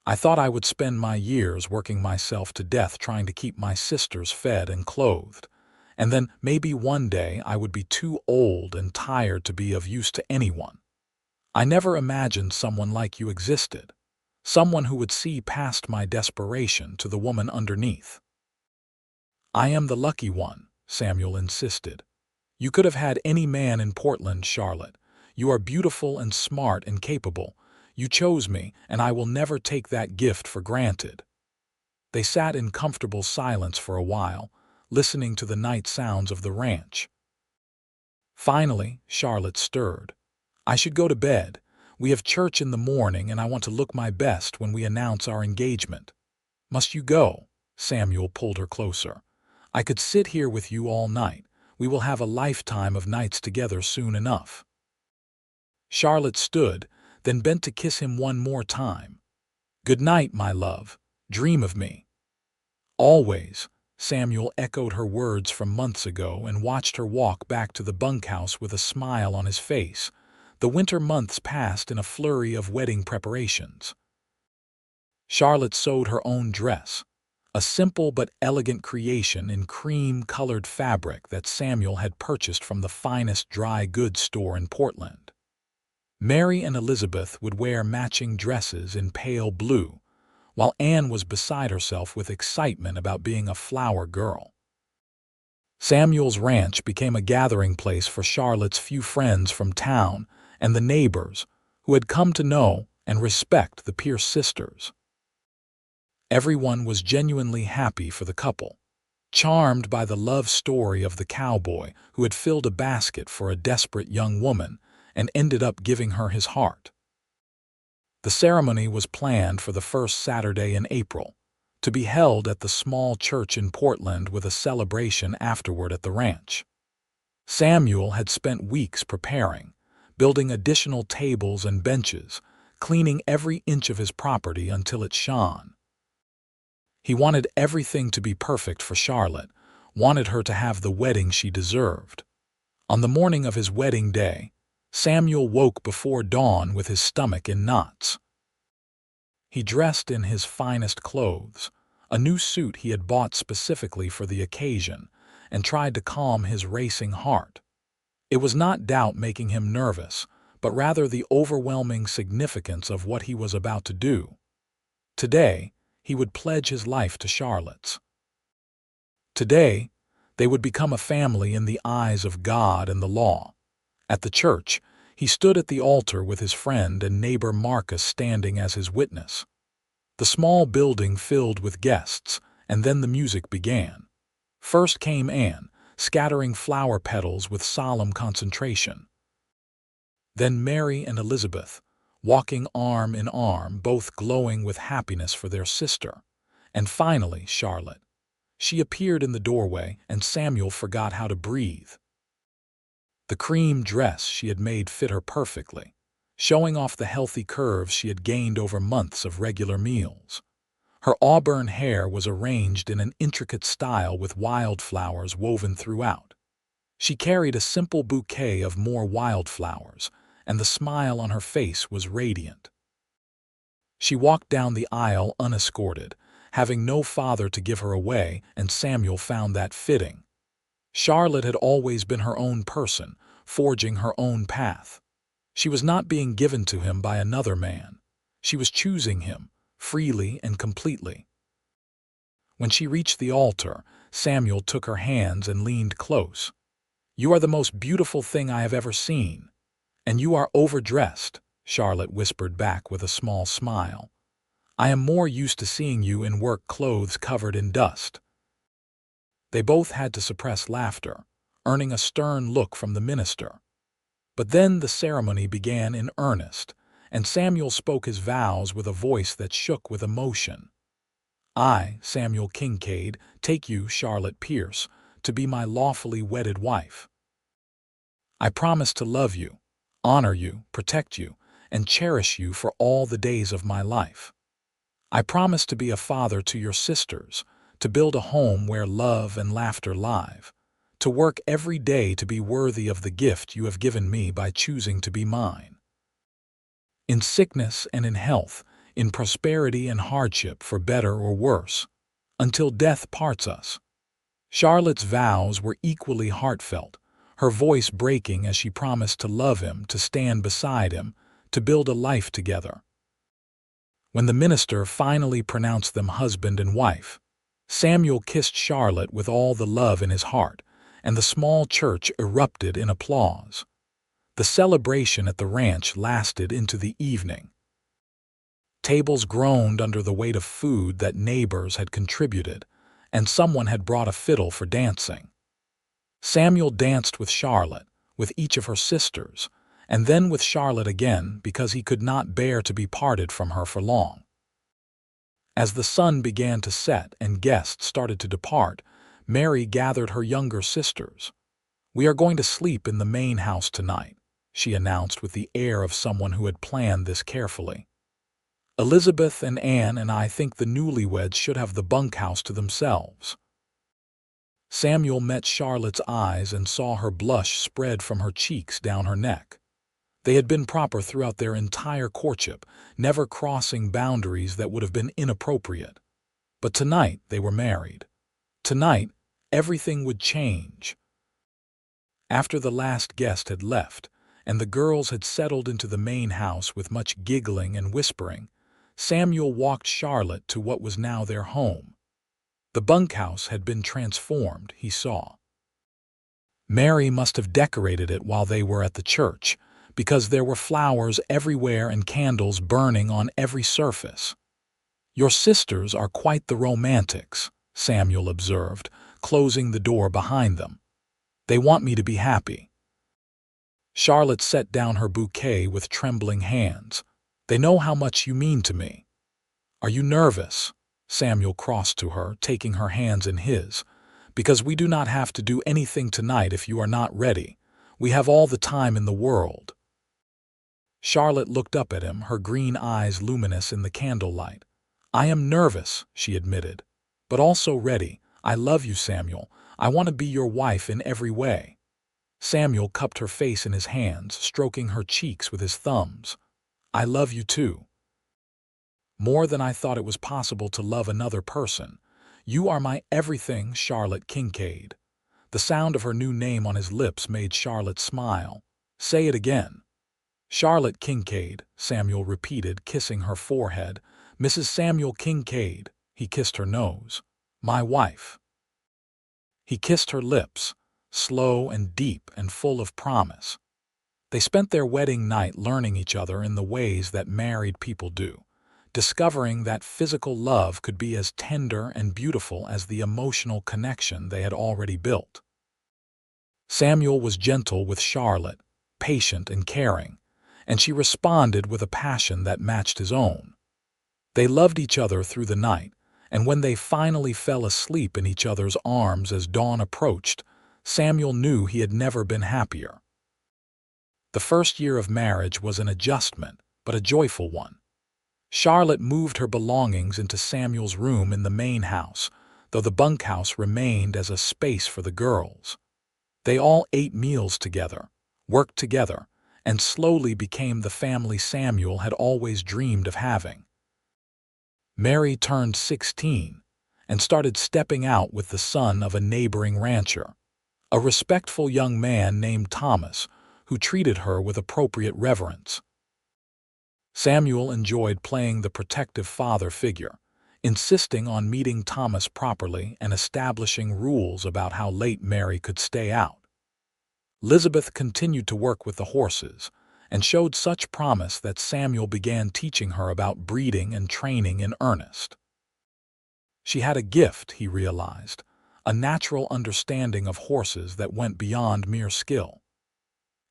Speaker 1: I thought I would spend my years working myself to death trying to keep my sisters fed and clothed, and then maybe one day I would be too old and tired to be of use to anyone. I never imagined someone like you existed, someone who would see past my desperation to the woman underneath." "I am the lucky one," Samuel insisted. "You could have had any man in Portland, Charlotte. You are beautiful and smart and capable. You chose me, and I will never take that gift for granted." They sat in comfortable silence for a while, listening to the night sounds of the ranch. Finally, Charlotte stirred. "I should go to bed. We have church in the morning, and I want to look my best when we announce our engagement." "Must you go?" Samuel pulled her closer. "I could sit here with you all night. We will have a lifetime of nights together soon enough." Charlotte stood, then bent to kiss him one more time. "Good night, my love. Dream of me." "Always," Samuel echoed her words from months ago and watched her walk back to the bunkhouse with a smile on his face. The winter months passed in a flurry of wedding preparations. Charlotte sewed her own dress, a simple but elegant creation in cream-colored fabric that Samuel had purchased from the finest dry goods store in Portland. Mary and Elizabeth would wear matching dresses in pale blue, while Anne was beside herself with excitement about being a flower girl. Samuel's ranch became a gathering place for Charlotte's few friends from town and the neighbors who had come to know and respect the Pierce sisters. Everyone was genuinely happy for the couple, charmed by the love story of the cowboy who had filled a basket for a desperate young woman and ended up giving her his heart. The ceremony was planned for the first Saturday in April, to be held at the small church in Portland with a celebration afterward at the ranch. Samuel had spent weeks preparing, building additional tables and benches, cleaning every inch of his property until it shone. He wanted everything to be perfect for Charlotte, wanted her to have the wedding she deserved. On the morning of his wedding day, Samuel woke before dawn with his stomach in knots. He dressed in his finest clothes, a new suit he had bought specifically for the occasion, and tried to calm his racing heart. It was not doubt making him nervous, but rather the overwhelming significance of what he was about to do. Today, he would pledge his life to Charlotte's. Today, they would become a family in the eyes of God and the law. At the church, he stood at the altar with his friend and neighbor Marcus standing as his witness. The small building filled with guests, and then the music began. First came Anne, scattering flower petals with solemn concentration. Then Mary and Elizabeth, walking arm in arm, both glowing with happiness for their sister. And finally, Charlotte. She appeared in the doorway, and Samuel forgot how to breathe. The cream dress she had made fit her perfectly, showing off the healthy curves she had gained over months of regular meals. Her auburn hair was arranged in an intricate style with wildflowers woven throughout. She carried a simple bouquet of more wildflowers, and the smile on her face was radiant. She walked down the aisle unescorted, having no father to give her away, and Samuel found that fitting. Charlotte had always been her own person, forging her own path. She was not being given to him by another man. She was choosing him, freely and completely. When she reached the altar, Samuel took her hands and leaned close. "You are the most beautiful thing I have ever seen. And you are overdressed," Charlotte whispered back with a small smile. "I am more used to seeing you in work clothes covered in dust." They both had to suppress laughter, earning a stern look from the minister. But then the ceremony began in earnest, and Samuel spoke his vows with a voice that shook with emotion. "I, Samuel Kincaid, take you, Charlotte Pierce, to be my lawfully wedded wife. I promise to love you, honor you, protect you, and cherish you for all the days of my life. I promise to be a father to your sisters, to build a home where love and laughter live, to work every day to be worthy of the gift you have given me by choosing to be mine. In sickness and in health, in prosperity and hardship, for better or worse, until death parts us." Charlotte's vows were equally heartfelt, her voice breaking as she promised to love him, to stand beside him, to build a life together. When the minister finally pronounced them husband and wife, Samuel kissed Charlotte with all the love in his heart, and the small church erupted in applause. The celebration at the ranch lasted into the evening. Tables groaned under the weight of food that neighbors had contributed, and someone had brought a fiddle for dancing. Samuel danced with Charlotte, with each of her sisters, and then with Charlotte again because he could not bear to be parted from her for long. As the sun began to set and guests started to depart, Mary gathered her younger sisters. "We are going to sleep in the main house tonight," she announced with the air of someone who had planned this carefully. "Elizabeth and Anne and I think the newlyweds should have the bunkhouse to themselves." Samuel met Charlotte's eyes and saw her blush spread from her cheeks down her neck. They had been proper throughout their entire courtship, never crossing boundaries that would have been inappropriate. But tonight they were married. Tonight, everything would change. After the last guest had left, and the girls had settled into the main house with much giggling and whispering, Samuel walked Charlotte to what was now their home. The bunkhouse had been transformed, he saw. Mary must have decorated it while they were at the church, because there were flowers everywhere and candles burning on every surface. "Your sisters are quite the romantics," Samuel observed, closing the door behind them. "They want me to be happy." Charlotte set down her bouquet with trembling hands. "They know how much you mean to me." "Are you nervous?" Samuel crossed to her, taking her hands in his. "Because we do not have to do anything tonight if you are not ready. We have all the time in the world." Charlotte looked up at him, her green eyes luminous in the candlelight. "I am nervous," she admitted, "but also ready. I love you, Samuel. I want to be your wife in every way." Samuel cupped her face in his hands, stroking her cheeks with his thumbs. "I love you too. More than I thought it was possible to love another person. You are my everything, Charlotte Kincaid." The sound of her new name on his lips made Charlotte smile. "Say it again." "Charlotte Kincaid," Samuel repeated, kissing her forehead. "Mrs. Samuel Kincaid." He kissed her nose. "My wife." He kissed her lips, slow and deep and full of promise. They spent their wedding night learning each other in the ways that married people do, discovering that physical love could be as tender and beautiful as the emotional connection they had already built. Samuel was gentle with Charlotte, patient and caring, and she responded with a passion that matched his own. They loved each other through the night, and when they finally fell asleep in each other's arms as dawn approached, Samuel knew he had never been happier. The first year of marriage was an adjustment, but a joyful one. Charlotte moved her belongings into Samuel's room in the main house, though the bunkhouse remained as a space for the girls. They all ate meals together, worked together, and slowly became the family Samuel had always dreamed of having. Mary turned 16 and started stepping out with the son of a neighboring rancher, a respectful young man named Thomas, who treated her with appropriate reverence. Samuel enjoyed playing the protective father figure, insisting on meeting Thomas properly and establishing rules about how late Mary could stay out. Elizabeth continued to work with the horses and showed such promise that Samuel began teaching her about breeding and training in earnest. She had a gift, he realized, a natural understanding of horses that went beyond mere skill.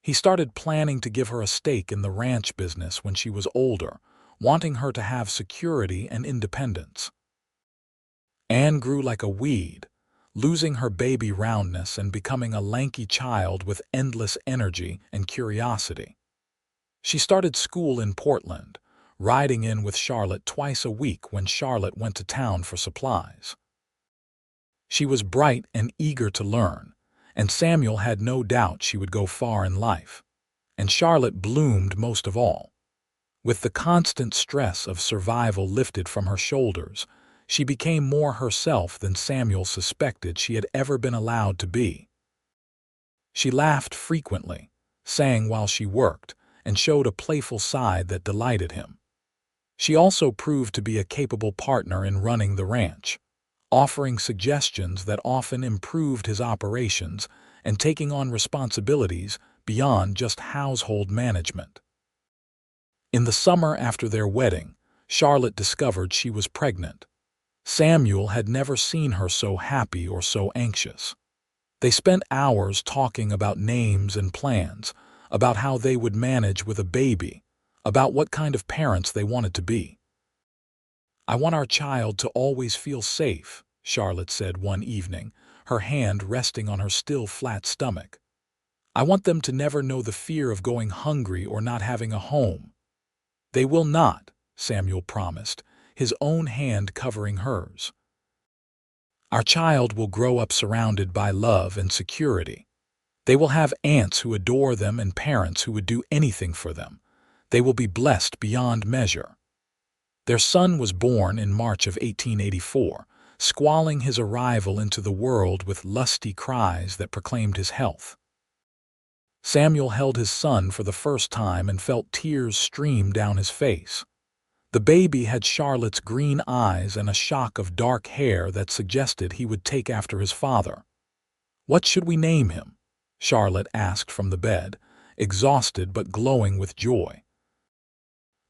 Speaker 1: He started planning to give her a stake in the ranch business when she was older, wanting her to have security and independence. Anne grew like a weed, losing her baby roundness and becoming a lanky child with endless energy and curiosity. She started school in Portland, riding in with Charlotte twice a week when Charlotte went to town for supplies. She was bright and eager to learn, and Samuel had no doubt she would go far in life. And Charlotte bloomed most of all. With the constant stress of survival lifted from her shoulders, she became more herself than Samuel suspected she had ever been allowed to be. She laughed frequently, sang while she worked, and showed a playful side that delighted him. She also proved to be a capable partner in running the ranch, offering suggestions that often improved his operations and taking on responsibilities beyond just household management. In the summer after their wedding, Charlotte discovered she was pregnant. Samuel had never seen her so happy or so anxious. They spent hours talking about names and plans, about how they would manage with a baby, about what kind of parents they wanted to be. "I want our child to always feel safe," Charlotte said one evening, her hand resting on her still flat stomach. "I want them to never know the fear of going hungry or not having a home." "They will not," Samuel promised, his own hand covering hers. "Our child will grow up surrounded by love and security. They will have aunts who adore them and parents who would do anything for them. They will be blessed beyond measure." Their son was born in March of 1884, squalling his arrival into the world with lusty cries that proclaimed his health. Samuel held his son for the first time and felt tears stream down his face. The baby had Charlotte's green eyes and a shock of dark hair that suggested he would take after his father. "What should we name him?" Charlotte asked from the bed, exhausted but glowing with joy.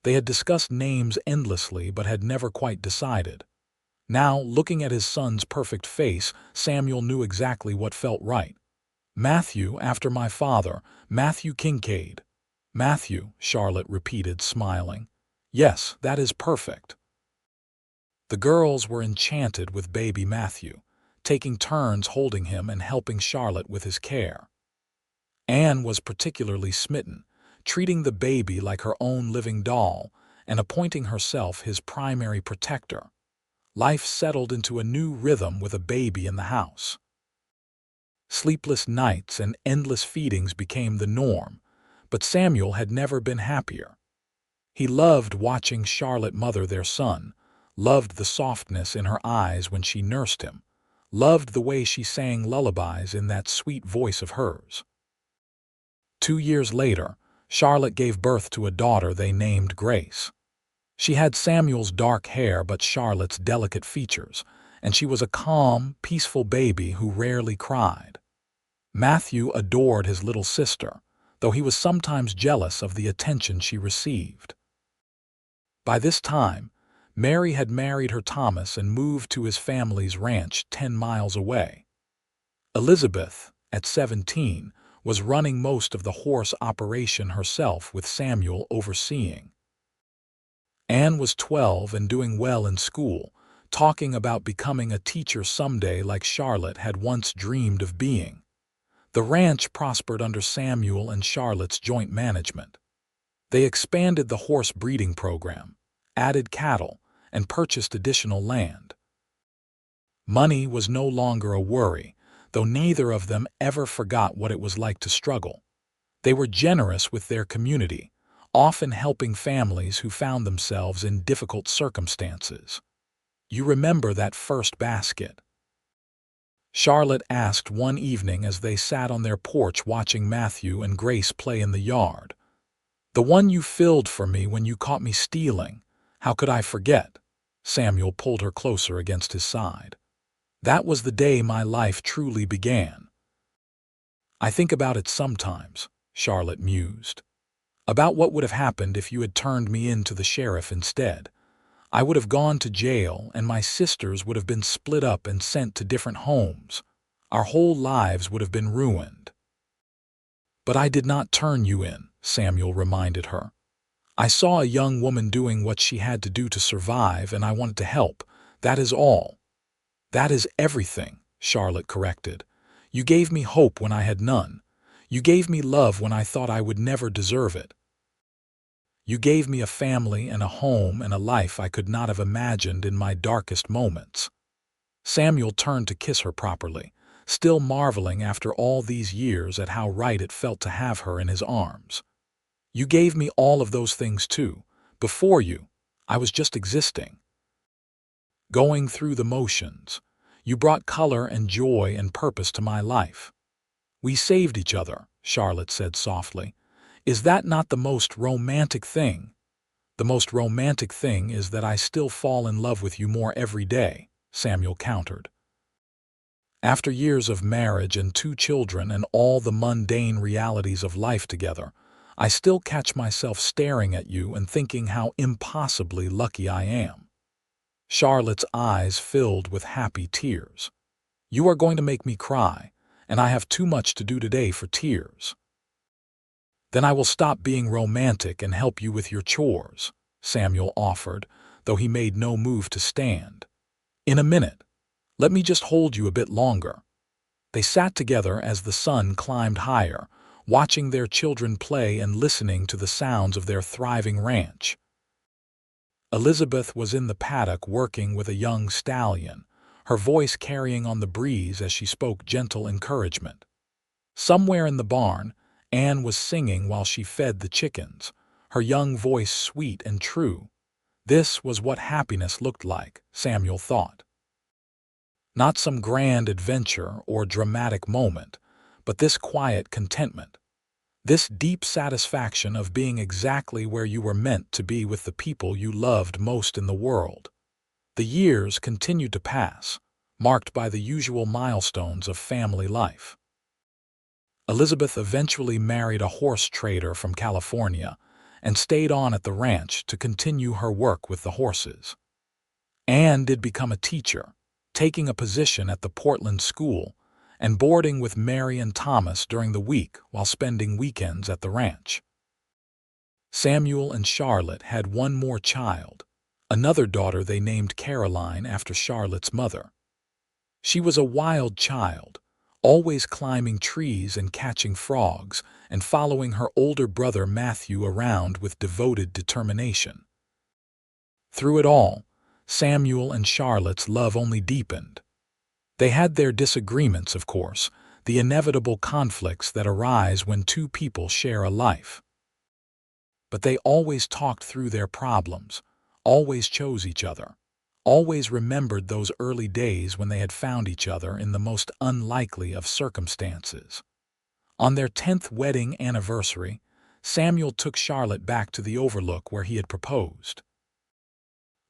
Speaker 1: They had discussed names endlessly but had never quite decided. Now, looking at his son's perfect face, Samuel knew exactly what felt right. "Matthew, after my father, Matthew Kincaid." "Matthew," Charlotte repeated, smiling. "Yes, that is perfect." The girls were enchanted with baby Matthew, taking turns holding him and helping Charlotte with his care. Anne was particularly smitten, treating the baby like her own living doll and appointing herself his primary protector. Life settled into a new rhythm with a baby in the house. Sleepless nights and endless feedings became the norm, but Samuel had never been happier. He loved watching Charlotte mother their son, loved the softness in her eyes when she nursed him, loved the way she sang lullabies in that sweet voice of hers. 2 years later, Charlotte gave birth to a daughter they named Grace. She had Samuel's dark hair but Charlotte's delicate features, and she was a calm, peaceful baby who rarely cried. Matthew adored his little sister, though he was sometimes jealous of the attention she received. By this time, Mary had married her Thomas and moved to his family's ranch 10 miles away. Elizabeth, at 17, was running most of the horse operation herself with Samuel overseeing. Anne was 12 and doing well in school, talking about becoming a teacher someday like Charlotte had once dreamed of being. The ranch prospered under Samuel and Charlotte's joint management. They expanded the horse breeding program, added cattle, and purchased additional land. Money was no longer a worry, though neither of them ever forgot what it was like to struggle. They were generous with their community, often helping families who found themselves in difficult circumstances. "You remember that first basket?" Charlotte asked one evening as they sat on their porch watching Matthew and Grace play in the yard. "The one you filled for me when you caught me stealing. How could I forget?" Samuel pulled her closer against his side. "That was the day my life truly began." "I think about it sometimes," Charlotte mused. "About what would have happened if you had turned me in to the sheriff instead. I would have gone to jail, and my sisters would have been split up and sent to different homes. Our whole lives would have been ruined." "But I did not turn you in," Samuel reminded her. "I saw a young woman doing what she had to do to survive, and I wanted to help. That is all." "That is everything," Charlotte corrected. "You gave me hope when I had none. You gave me love when I thought I would never deserve it. You gave me a family and a home and a life I could not have imagined in my darkest moments." Samuel turned to kiss her properly, still marveling after all these years at how right it felt to have her in his arms. "You gave me all of those things too. Before you, I was just existing. Going through the motions. You brought color and joy and purpose to my life." "We saved each other," Charlotte said softly. "Is that not the most romantic thing?" "The most romantic thing is that I still fall in love with you more every day," Samuel countered. "After years of marriage and 2 children and all the mundane realities of life together, I still catch myself staring at you and thinking how impossibly lucky I am." Charlotte's eyes filled with happy tears. "You are going to make me cry, and I have too much to do today for tears." "Then I will stop being romantic and help you with your chores," Samuel offered, though he made no move to stand. "In a minute. Let me just hold you a bit longer." They sat together as the sun climbed higher, watching their children play and listening to the sounds of their thriving ranch. Elizabeth was in the paddock working with a young stallion, her voice carrying on the breeze as she spoke gentle encouragement. Somewhere in the barn, Anne was singing while she fed the chickens, her young voice sweet and true. This was what happiness looked like, Samuel thought. Not some grand adventure or dramatic moment, but this quiet contentment. This deep satisfaction of being exactly where you were meant to be with the people you loved most in the world. The years continued to pass, marked by the usual milestones of family life. Elizabeth eventually married a horse trader from California and stayed on at the ranch to continue her work with the horses. Anne did become a teacher, taking a position at the Portland school and boarding with Mary and Thomas during the week while spending weekends at the ranch. Samuel and Charlotte had one more child, another daughter they named Caroline after Charlotte's mother. She was a wild child, always climbing trees and catching frogs and following her older brother Matthew around with devoted determination. Through it all, Samuel and Charlotte's love only deepened. They had their disagreements, of course, the inevitable conflicts that arise when two people share a life. But they always talked through their problems, always chose each other, always remembered those early days when they had found each other in the most unlikely of circumstances. On their 10th wedding anniversary, Samuel took Charlotte back to the overlook where he had proposed.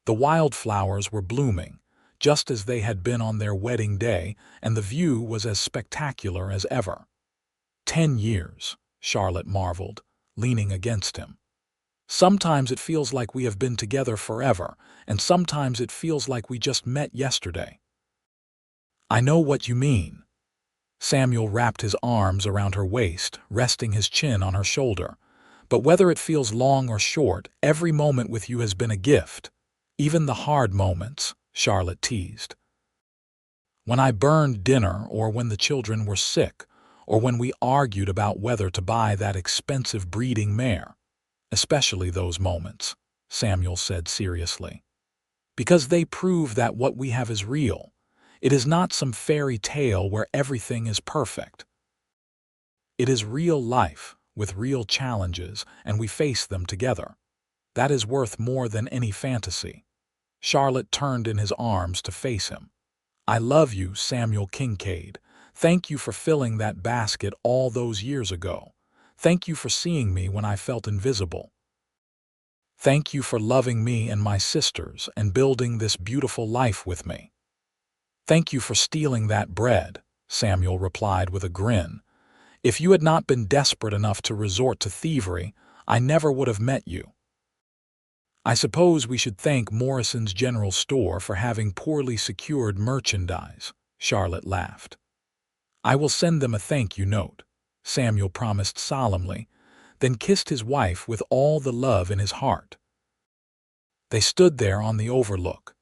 Speaker 1: The wildflowers were blooming, just as they had been on their wedding day, and the view was as spectacular as ever. 10 years, Charlotte marveled, leaning against him. Sometimes it feels like we have been together forever, and sometimes it feels like we just met yesterday. I know what you mean. Samuel wrapped his arms around her waist, resting his chin on her shoulder. But whether it feels long or short, every moment with you has been a gift. Even the hard moments, Charlotte teased. When I burned dinner, or when the children were sick, or when we argued about whether to buy that expensive breeding mare. Especially those moments, Samuel said seriously. Because they prove that what we have is real. It is not some fairy tale where everything is perfect. It is real life, with real challenges, and we face them together. That is worth more than any fantasy. Charlotte turned in his arms to face him. I love you, Samuel Kincaid. Thank you for filling that basket all those years ago. Thank you for seeing me when I felt invisible. Thank you for loving me and my sisters and building this beautiful life with me. Thank you for stealing that bread, Samuel replied with a grin. If you had not been desperate enough to resort to thievery, I never would have met you. I suppose we should thank Morrison's General Store for having poorly secured merchandise, Charlotte laughed. I will send them a thank you note, Samuel promised solemnly, then kissed his wife with all the love in his heart. They stood there on the overlook,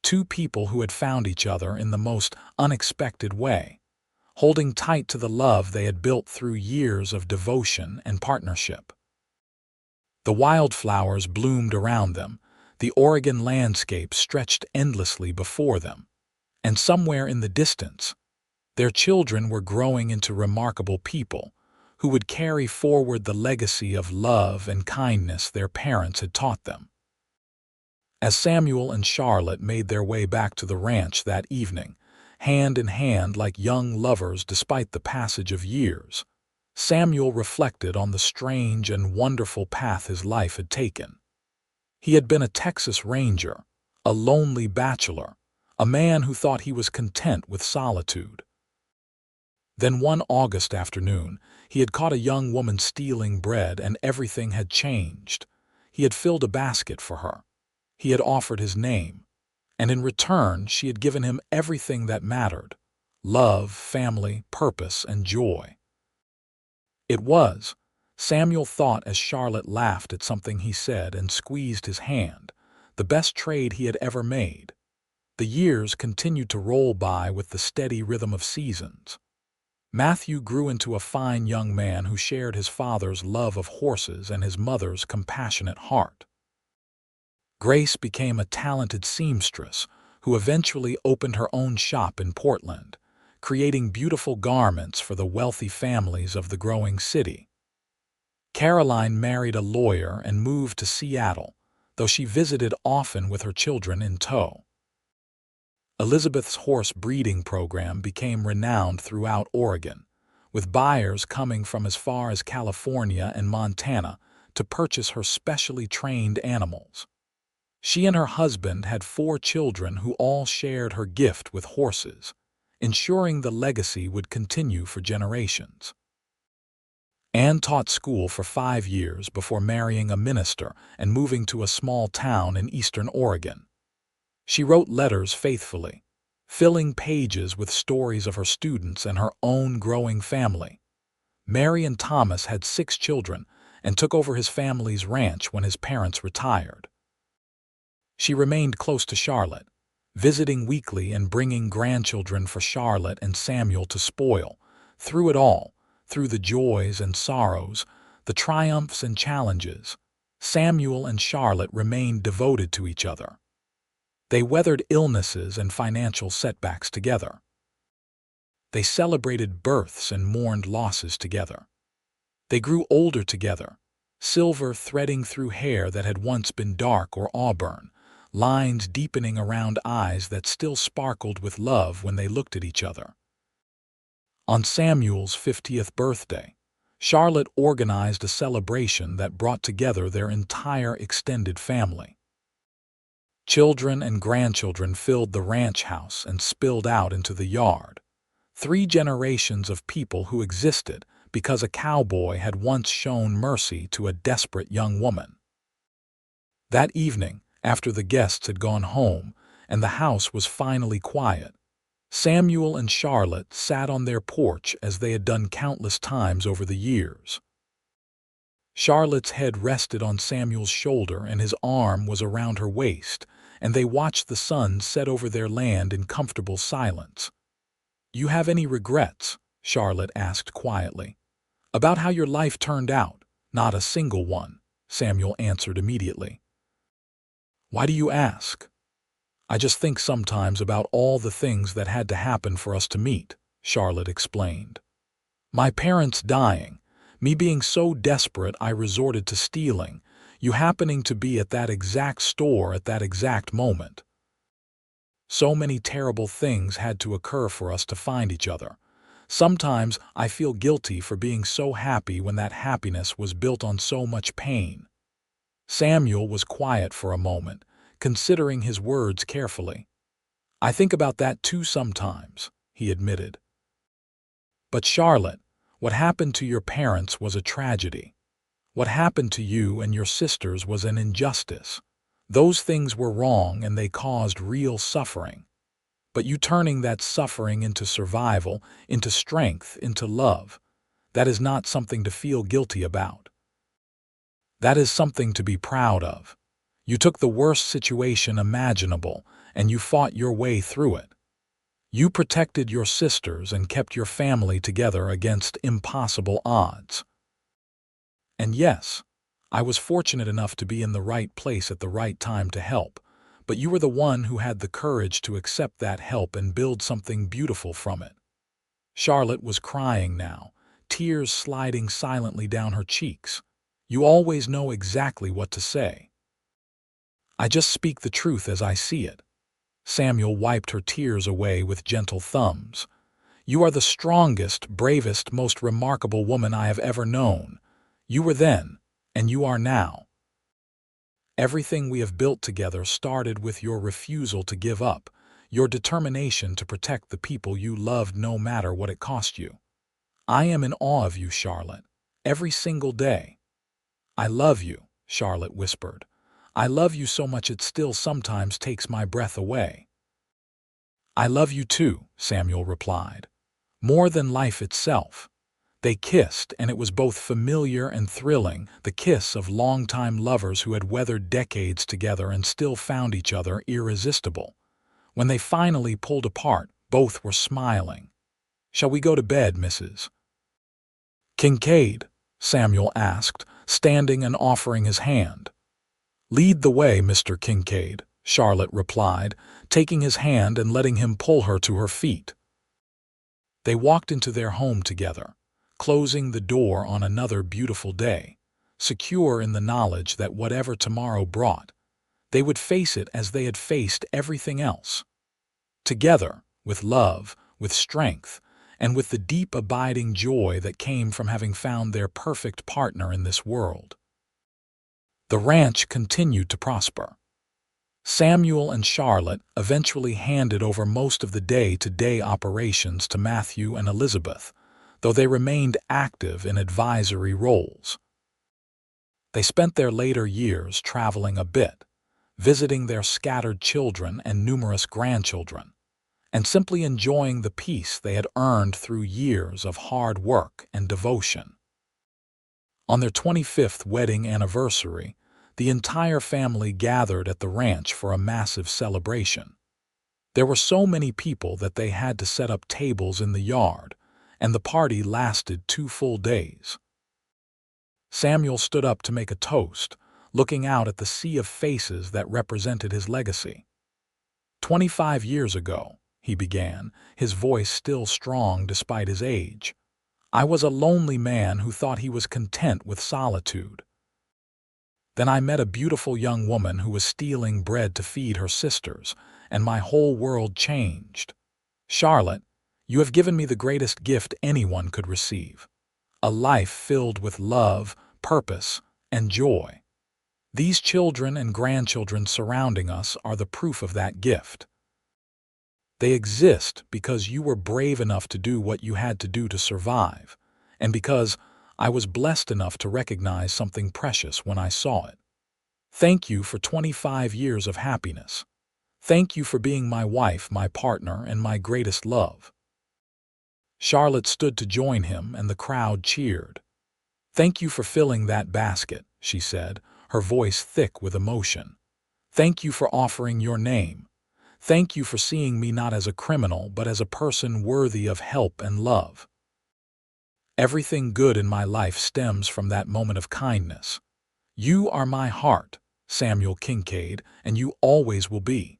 Speaker 1: two people who had found each other in the most unexpected way, holding tight to the love they had built through years of devotion and partnership. The wildflowers bloomed around them, the Oregon landscape stretched endlessly before them, and somewhere in the distance, their children were growing into remarkable people who would carry forward the legacy of love and kindness their parents had taught them. As Samuel and Charlotte made their way back to the ranch that evening, hand in hand like young lovers despite the passage of years, Samuel reflected on the strange and wonderful path his life had taken. He had been a Texas Ranger, a lonely bachelor, a man who thought he was content with solitude. Then one August afternoon, he had caught a young woman stealing bread, and everything had changed. He had filled a basket for her. He had offered his name, and in return she had given him everything that mattered: love, family, purpose, and joy. It was, Samuel thought as Charlotte laughed at something he said and squeezed his hand, the best trade he had ever made. The years continued to roll by with the steady rhythm of seasons. Matthew grew into a fine young man who shared his father's love of horses and his mother's compassionate heart. Grace became a talented seamstress who eventually opened her own shop in Portland, creating beautiful garments for the wealthy families of the growing city. Caroline married a lawyer and moved to Seattle, though she visited often with her children in tow. Elizabeth's horse breeding program became renowned throughout Oregon, with buyers coming from as far as California and Montana to purchase her specially trained animals. She and her husband had 4 children who all shared her gift with horses, ensuring the legacy would continue for generations. Anne taught school for 5 years before marrying a minister and moving to a small town in eastern Oregon. She wrote letters faithfully, filling pages with stories of her students and her own growing family. Mary and Thomas had 6 children and took over his family's ranch when his parents retired. She remained close to Charlotte, visiting weekly and bringing grandchildren for Charlotte and Samuel to spoil. Through it all, through the joys and sorrows, the triumphs and challenges, Samuel and Charlotte remained devoted to each other. They weathered illnesses and financial setbacks together. They celebrated births and mourned losses together. They grew older together, silver threading through hair that had once been dark or auburn, lines deepening around eyes that still sparkled with love when they looked at each other. On Samuel's 50th birthday, Charlotte organized a celebration that brought together their entire extended family. Children and grandchildren filled the ranch house and spilled out into the yard. 3 generations of people who existed because a cowboy had once shown mercy to a desperate young woman. That evening, after the guests had gone home and the house was finally quiet, Samuel and Charlotte sat on their porch as they had done countless times over the years. Charlotte's head rested on Samuel's shoulder and his arm was around her waist, and they watched the sun set over their land in comfortable silence. "You have any regrets?" Charlotte asked quietly. "About how your life turned out?" "Not a single one," Samuel answered immediately. "Why do you ask?" "I just think sometimes about all the things that had to happen for us to meet," Charlotte explained. "My parents dying, me being so desperate I resorted to stealing, you happening to be at that exact store at that exact moment. So many terrible things had to occur for us to find each other. Sometimes I feel guilty for being so happy when that happiness was built on so much pain." Samuel was quiet for a moment, considering his words carefully. "I think about that too sometimes," he admitted. "But Charlotte, what happened to your parents was a tragedy. What happened to you and your sisters was an injustice. Those things were wrong and they caused real suffering. But you turning that suffering into survival, into strength, into love, that is not something to feel guilty about. That is something to be proud of. You took the worst situation imaginable and you fought your way through it. You protected your sisters and kept your family together against impossible odds. And yes, I was fortunate enough to be in the right place at the right time to help, but you were the one who had the courage to accept that help and build something beautiful from it." Charlotte was crying now, tears sliding silently down her cheeks. "You always know exactly what to say." "I just speak the truth as I see it." Samuel wiped her tears away with gentle thumbs. "You are the strongest, bravest, most remarkable woman I have ever known. You were then, and you are now. Everything we have built together started with your refusal to give up, your determination to protect the people you loved no matter what it cost you. I am in awe of you, Charlotte, every single day." "I love you," Charlotte whispered. "I love you so much it still sometimes takes my breath away." "I love you too," Samuel replied. "More than life itself." They kissed, and it was both familiar and thrilling, the kiss of longtime lovers who had weathered decades together and still found each other irresistible. When they finally pulled apart, both were smiling. "Shall we go to bed, Mrs. Kincaid?" Samuel asked, standing and offering his hand. "Lead the way, Mr. Kincaid," Charlotte replied, taking his hand and letting him pull her to her feet. They walked into their home together, closing the door on another beautiful day, secure in the knowledge that whatever tomorrow brought, they would face it as they had faced everything else. Together, with love, with strength, and with the deep abiding joy that came from having found their perfect partner in this world. The ranch continued to prosper. Samuel and Charlotte eventually handed over most of the day-to-day operations to Matthew and Elizabeth, though they remained active in advisory roles. They spent their later years traveling a bit, visiting their scattered children and numerous grandchildren, and simply enjoying the peace they had earned through years of hard work and devotion. On their 25th wedding anniversary, the entire family gathered at the ranch for a massive celebration. There were so many people that they had to set up tables in the yard, and the party lasted 2 full days. Samuel stood up to make a toast, looking out at the sea of faces that represented his legacy. 25 years ago, he began, his voice still strong despite his age, I was a lonely man who thought he was content with solitude. Then I met a beautiful young woman who was stealing bread to feed her sisters, and my whole world changed. Charlotte, you have given me the greatest gift anyone could receive, a life filled with love, purpose, and joy. These children and grandchildren surrounding us are the proof of that gift. They exist because you were brave enough to do what you had to do to survive, and because I was blessed enough to recognize something precious when I saw it. Thank you for 25 years of happiness. Thank you for being my wife, my partner, and my greatest love. Charlotte stood to join him, and the crowd cheered. Thank you for filling that basket, she said, her voice thick with emotion. Thank you for offering your name. Thank you for seeing me not as a criminal, but as a person worthy of help and love. Everything good in my life stems from that moment of kindness. You are my heart, Samuel Kincaid, and you always will be.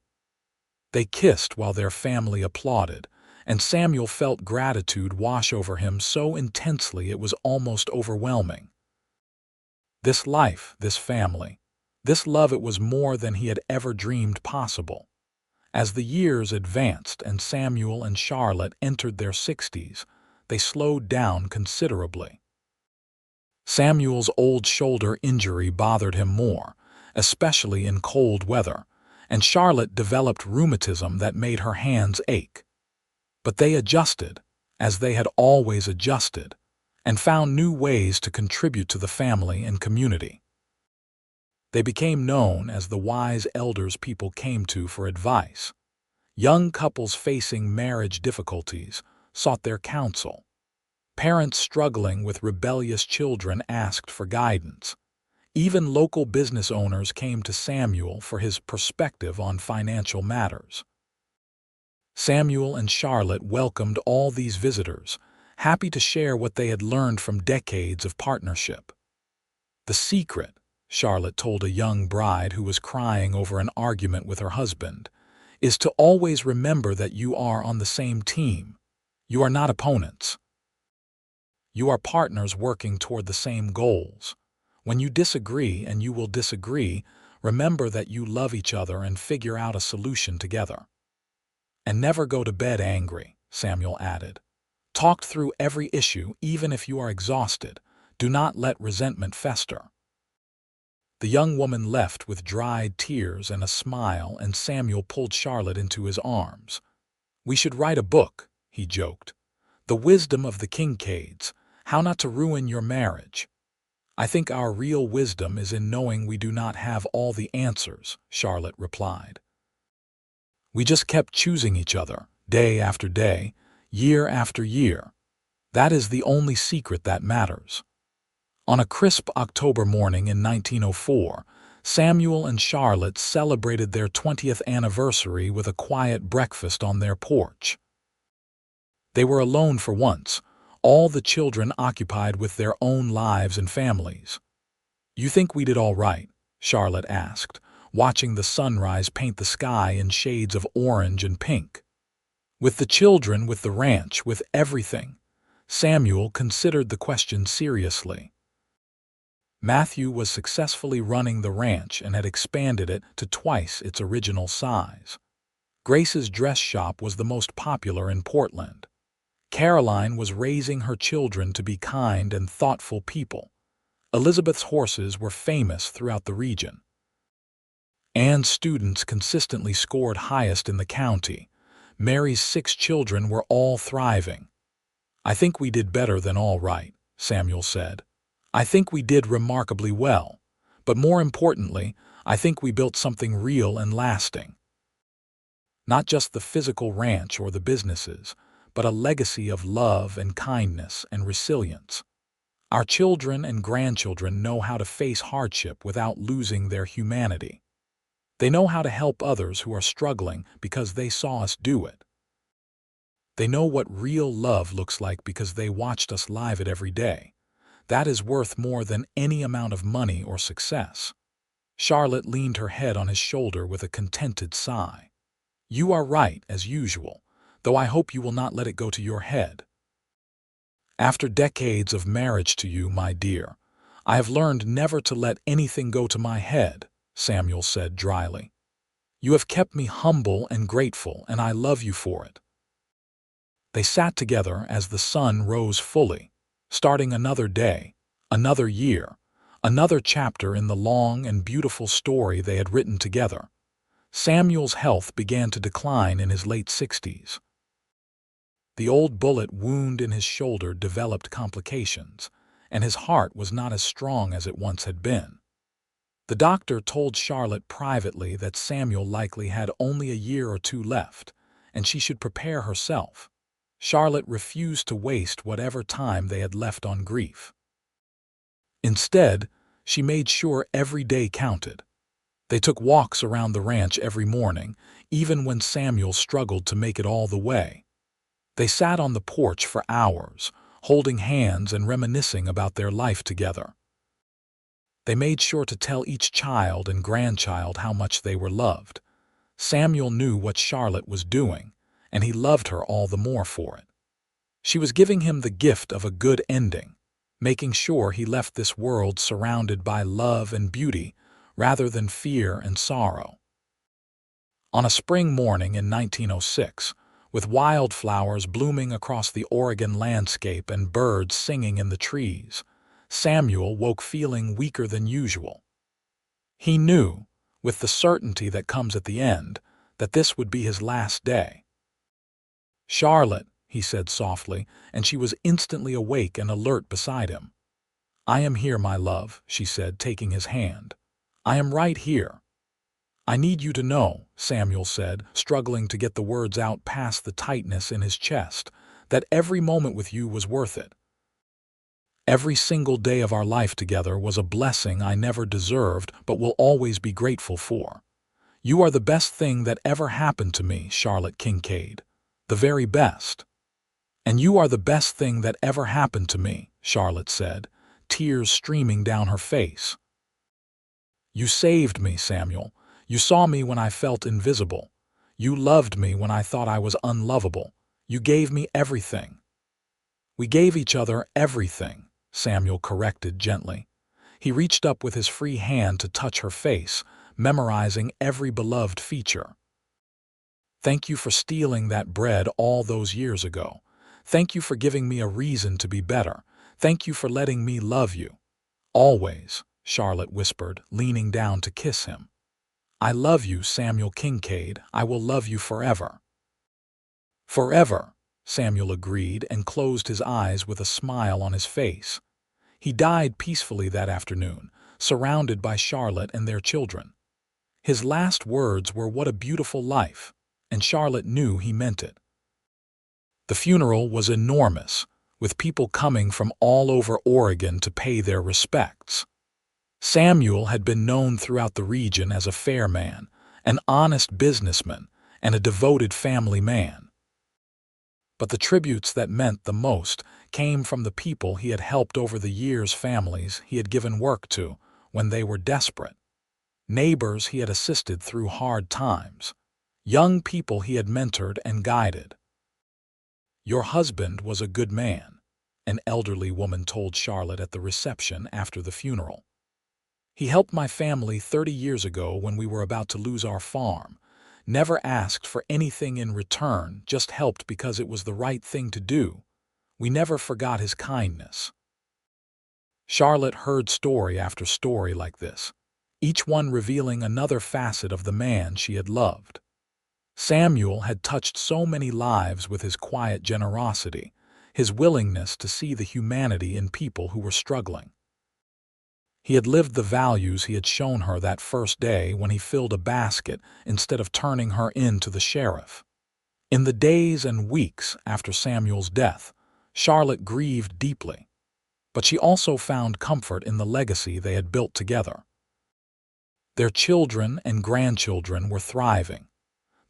Speaker 1: They kissed while their family applauded, and Samuel felt gratitude wash over him so intensely it was almost overwhelming. This life, this family, this love, it was more than he had ever dreamed possible. As the years advanced and Samuel and Charlotte entered their 60s, they slowed down considerably. Samuel's old shoulder injury bothered him more, especially in cold weather, and Charlotte developed rheumatism that made her hands ache. But they adjusted, as they had always adjusted, and found new ways to contribute to the family and community. They became known as the wise elders people came to for advice. Young couples facing marriage difficulties sought their counsel. Parents struggling with rebellious children asked for guidance. Even local business owners came to Samuel for his perspective on financial matters. Samuel and Charlotte welcomed all these visitors, happy to share what they had learned from decades of partnership. The secret, Charlotte told a young bride who was crying over an argument with her husband, is to always remember that you are on the same team. You are not opponents. You are partners working toward the same goals. When you disagree, and you will disagree, remember that you love each other and figure out a solution together. And never go to bed angry, Samuel added. Talk through every issue, even if you are exhausted. Do not let resentment fester. The young woman left with dried tears and a smile, and Samuel pulled Charlotte into his arms. We should write a book, he joked. The wisdom of the Kincaids, how not to ruin your marriage. I think our real wisdom is in knowing we do not have all the answers, Charlotte replied. We just kept choosing each other, day after day, year after year. That is the only secret that matters. On a crisp October morning in 1904, Samuel and Charlotte celebrated their 20th anniversary with a quiet breakfast on their porch. They were alone for once, all the children occupied with their own lives and families. You think we did all right? Charlotte asked, watching the sunrise paint the sky in shades of orange and pink. With the children, with the ranch, with everything. Samuel considered the question seriously. Matthew was successfully running the ranch and had expanded it to twice its original size. Grace's dress shop was the most popular in Portland. Caroline was raising her children to be kind and thoughtful people. Elizabeth's horses were famous throughout the region. Anne's students consistently scored highest in the county. Mary's 6 children were all thriving. "I think we did better than all right," Samuel said. "I think we did remarkably well. But more importantly, I think we built something real and lasting. Not just the physical ranch or the businesses, but a legacy of love and kindness and resilience. Our children and grandchildren know how to face hardship without losing their humanity. They know how to help others who are struggling because they saw us do it. They know what real love looks like because they watched us live it every day. That is worth more than any amount of money or success." Charlotte leaned her head on his shoulder with a contented sigh. "You are right, as usual, though I hope you will not let it go to your head. After decades of marriage to you, my dear, I have learned never to let anything go to my head," Samuel said dryly. "You have kept me humble and grateful, and I love you for it." They sat together as the sun rose fully, starting another day, another year, another chapter in the long and beautiful story they had written together. Samuel's health began to decline in his late 60s. The old bullet wound in his shoulder developed complications, and his heart was not as strong as it once had been. The doctor told Charlotte privately that Samuel likely had only a year or 2 left, and she should prepare herself. Charlotte refused to waste whatever time they had left on grief. Instead, she made sure every day counted. They took walks around the ranch every morning, even when Samuel struggled to make it all the way. They sat on the porch for hours, holding hands and reminiscing about their life together. They made sure to tell each child and grandchild how much they were loved. Samuel knew what Charlotte was doing, and he loved her all the more for it. She was giving him the gift of a good ending, making sure he left this world surrounded by love and beauty rather than fear and sorrow. On a spring morning in 1906, with wildflowers blooming across the Oregon landscape and birds singing in the trees, Samuel woke feeling weaker than usual. He knew, with the certainty that comes at the end, that this would be his last day. "Charlotte," he said softly, and she was instantly awake and alert beside him. "I am here, my love," she said, taking his hand. "I am right here." "I need you to know," Samuel said, struggling to get the words out past the tightness in his chest, "that every moment with you was worth it. Every single day of our life together was a blessing I never deserved but will always be grateful for. You are the best thing that ever happened to me, Charlotte Kincaid. The very best." "And you are the best thing that ever happened to me," Charlotte said, tears streaming down her face. "You saved me, Samuel. You saw me when I felt invisible. You loved me when I thought I was unlovable. You gave me everything." "We gave each other everything," Samuel corrected gently. He reached up with his free hand to touch her face, memorizing every beloved feature. "Thank you for stealing that bread all those years ago. Thank you for giving me a reason to be better. Thank you for letting me love you. Always," Charlotte whispered, leaning down to kiss him. "I love you, Samuel Kincaid. I will love you forever." "Forever," Samuel agreed and closed his eyes with a smile on his face. He died peacefully that afternoon, surrounded by Charlotte and their children. His last words were, "What a beautiful life," and Charlotte knew he meant it. The funeral was enormous, with people coming from all over Oregon to pay their respects. Samuel had been known throughout the region as a fair man, an honest businessman, and a devoted family man. But the tributes that meant the most came from the people he had helped over the years, families he had given work to when they were desperate, neighbors he had assisted through hard times, young people he had mentored and guided. "Your husband was a good man," an elderly woman told Charlotte at the reception after the funeral. "He helped my family 30 years ago when we were about to lose our farm. never asked for anything in return, just helped because it was the right thing to do. We never forgot his kindness. Charlotte heard story after story like this, each one revealing another facet of the man she had loved. Samuel had touched so many lives with his quiet generosity, his willingness to see the humanity in people who were struggling. He had lived the values he had shown her that first day when he filled a basket instead of turning her in to the sheriff. In the days and weeks after Samuel's death, Charlotte grieved deeply, but she also found comfort in the legacy they had built together. Their children and grandchildren were thriving.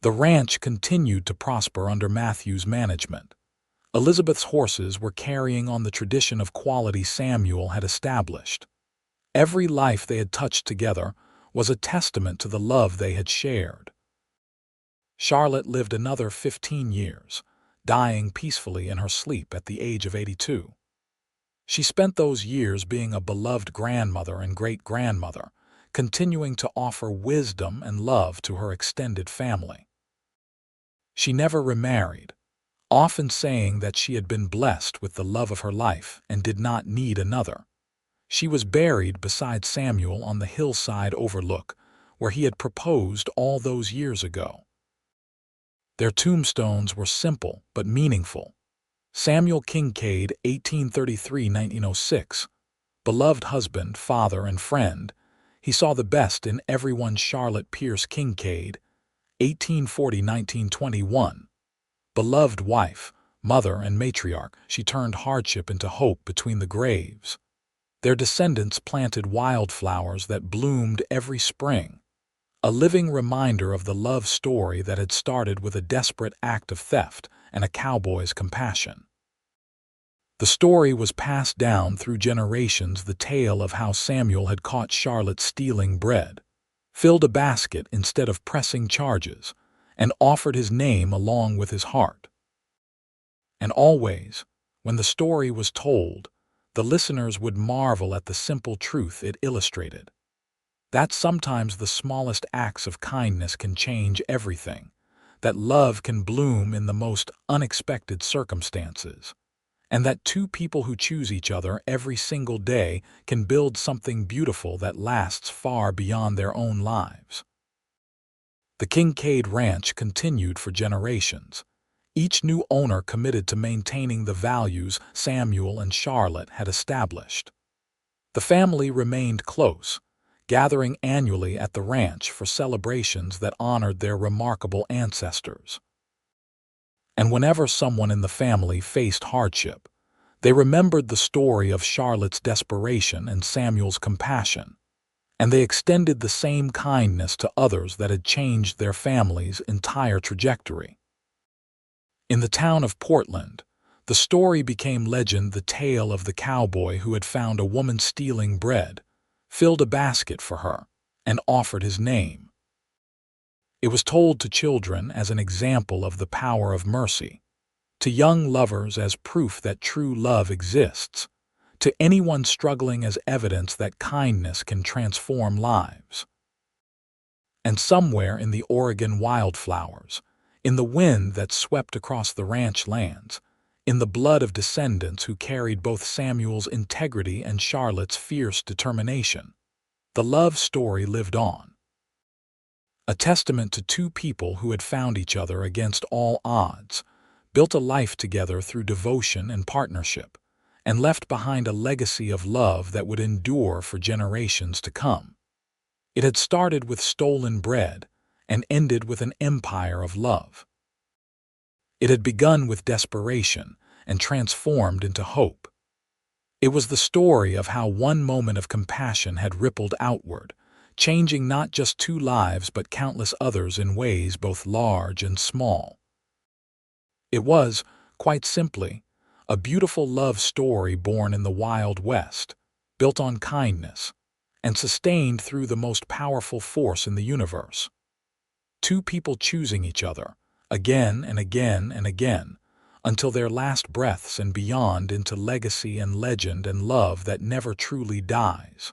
Speaker 1: The ranch continued to prosper under Matthew's management. Elizabeth's horses were carrying on the tradition of quality Samuel had established. Every life they had touched together was a testament to the love they had shared. Charlotte lived another 15 years, dying peacefully in her sleep at the age of 82. She spent those years being a beloved grandmother and great-grandmother, continuing to offer wisdom and love to her extended family. She never remarried, often saying that she had been blessed with the love of her life and did not need another. She was buried beside Samuel on the hillside overlook where he had proposed all those years ago. Their tombstones were simple but meaningful. Samuel Kincaid, 1833–1906, beloved husband, father, and friend. He saw the best in everyone. Charlotte Pierce Kincaid, 1840–1921, beloved wife, mother, and matriarch. She turned hardship into hope between the graves. Their descendants planted wildflowers that bloomed every spring, a living reminder of the love story that had started with a desperate act of theft and a cowboy's compassion. The story was passed down through generations, the tale of how Samuel had caught Charlotte stealing bread, filled a basket instead of pressing charges, and offered his name along with his heart. And always, when the story was told, the listeners would marvel at the simple truth it illustrated. That sometimes the smallest acts of kindness can change everything, that love can bloom in the most unexpected circumstances, and that two people who choose each other every single day can build something beautiful that lasts far beyond their own lives. The Kincaid Ranch continued for generations, each new owner committed to maintaining the values Samuel and Charlotte had established. The family remained close, gathering annually at the ranch for celebrations that honored their remarkable ancestors. And whenever someone in the family faced hardship, they remembered the story of Charlotte's desperation and Samuel's compassion, and they extended the same kindness to others that had changed their family's entire trajectory. In the town of Portland, the story became legend, the tale of the cowboy who had found a woman stealing bread, filled a basket for her, and offered his name. It was told to children as an example of the power of mercy, to young lovers as proof that true love exists, to anyone struggling as evidence that kindness can transform lives. And somewhere in the Oregon wildflowers, in the wind that swept across the ranch lands, in the blood of descendants who carried both Samuel's integrity and Charlotte's fierce determination, the love story lived on. A testament to two people who had found each other against all odds, built a life together through devotion and partnership, and left behind a legacy of love that would endure for generations to come. It had started with stolen bread and ended with an empire of love. It had begun with desperation and transformed into hope. It was the story of how one moment of compassion had rippled outward, changing not just two lives but countless others in ways both large and small. It was, quite simply, a beautiful love story born in the Wild West, built on kindness, and sustained through the most powerful force in the universe. Two people choosing each other, again and again and again, until their last breaths and beyond, into legacy and legend and love that never truly dies.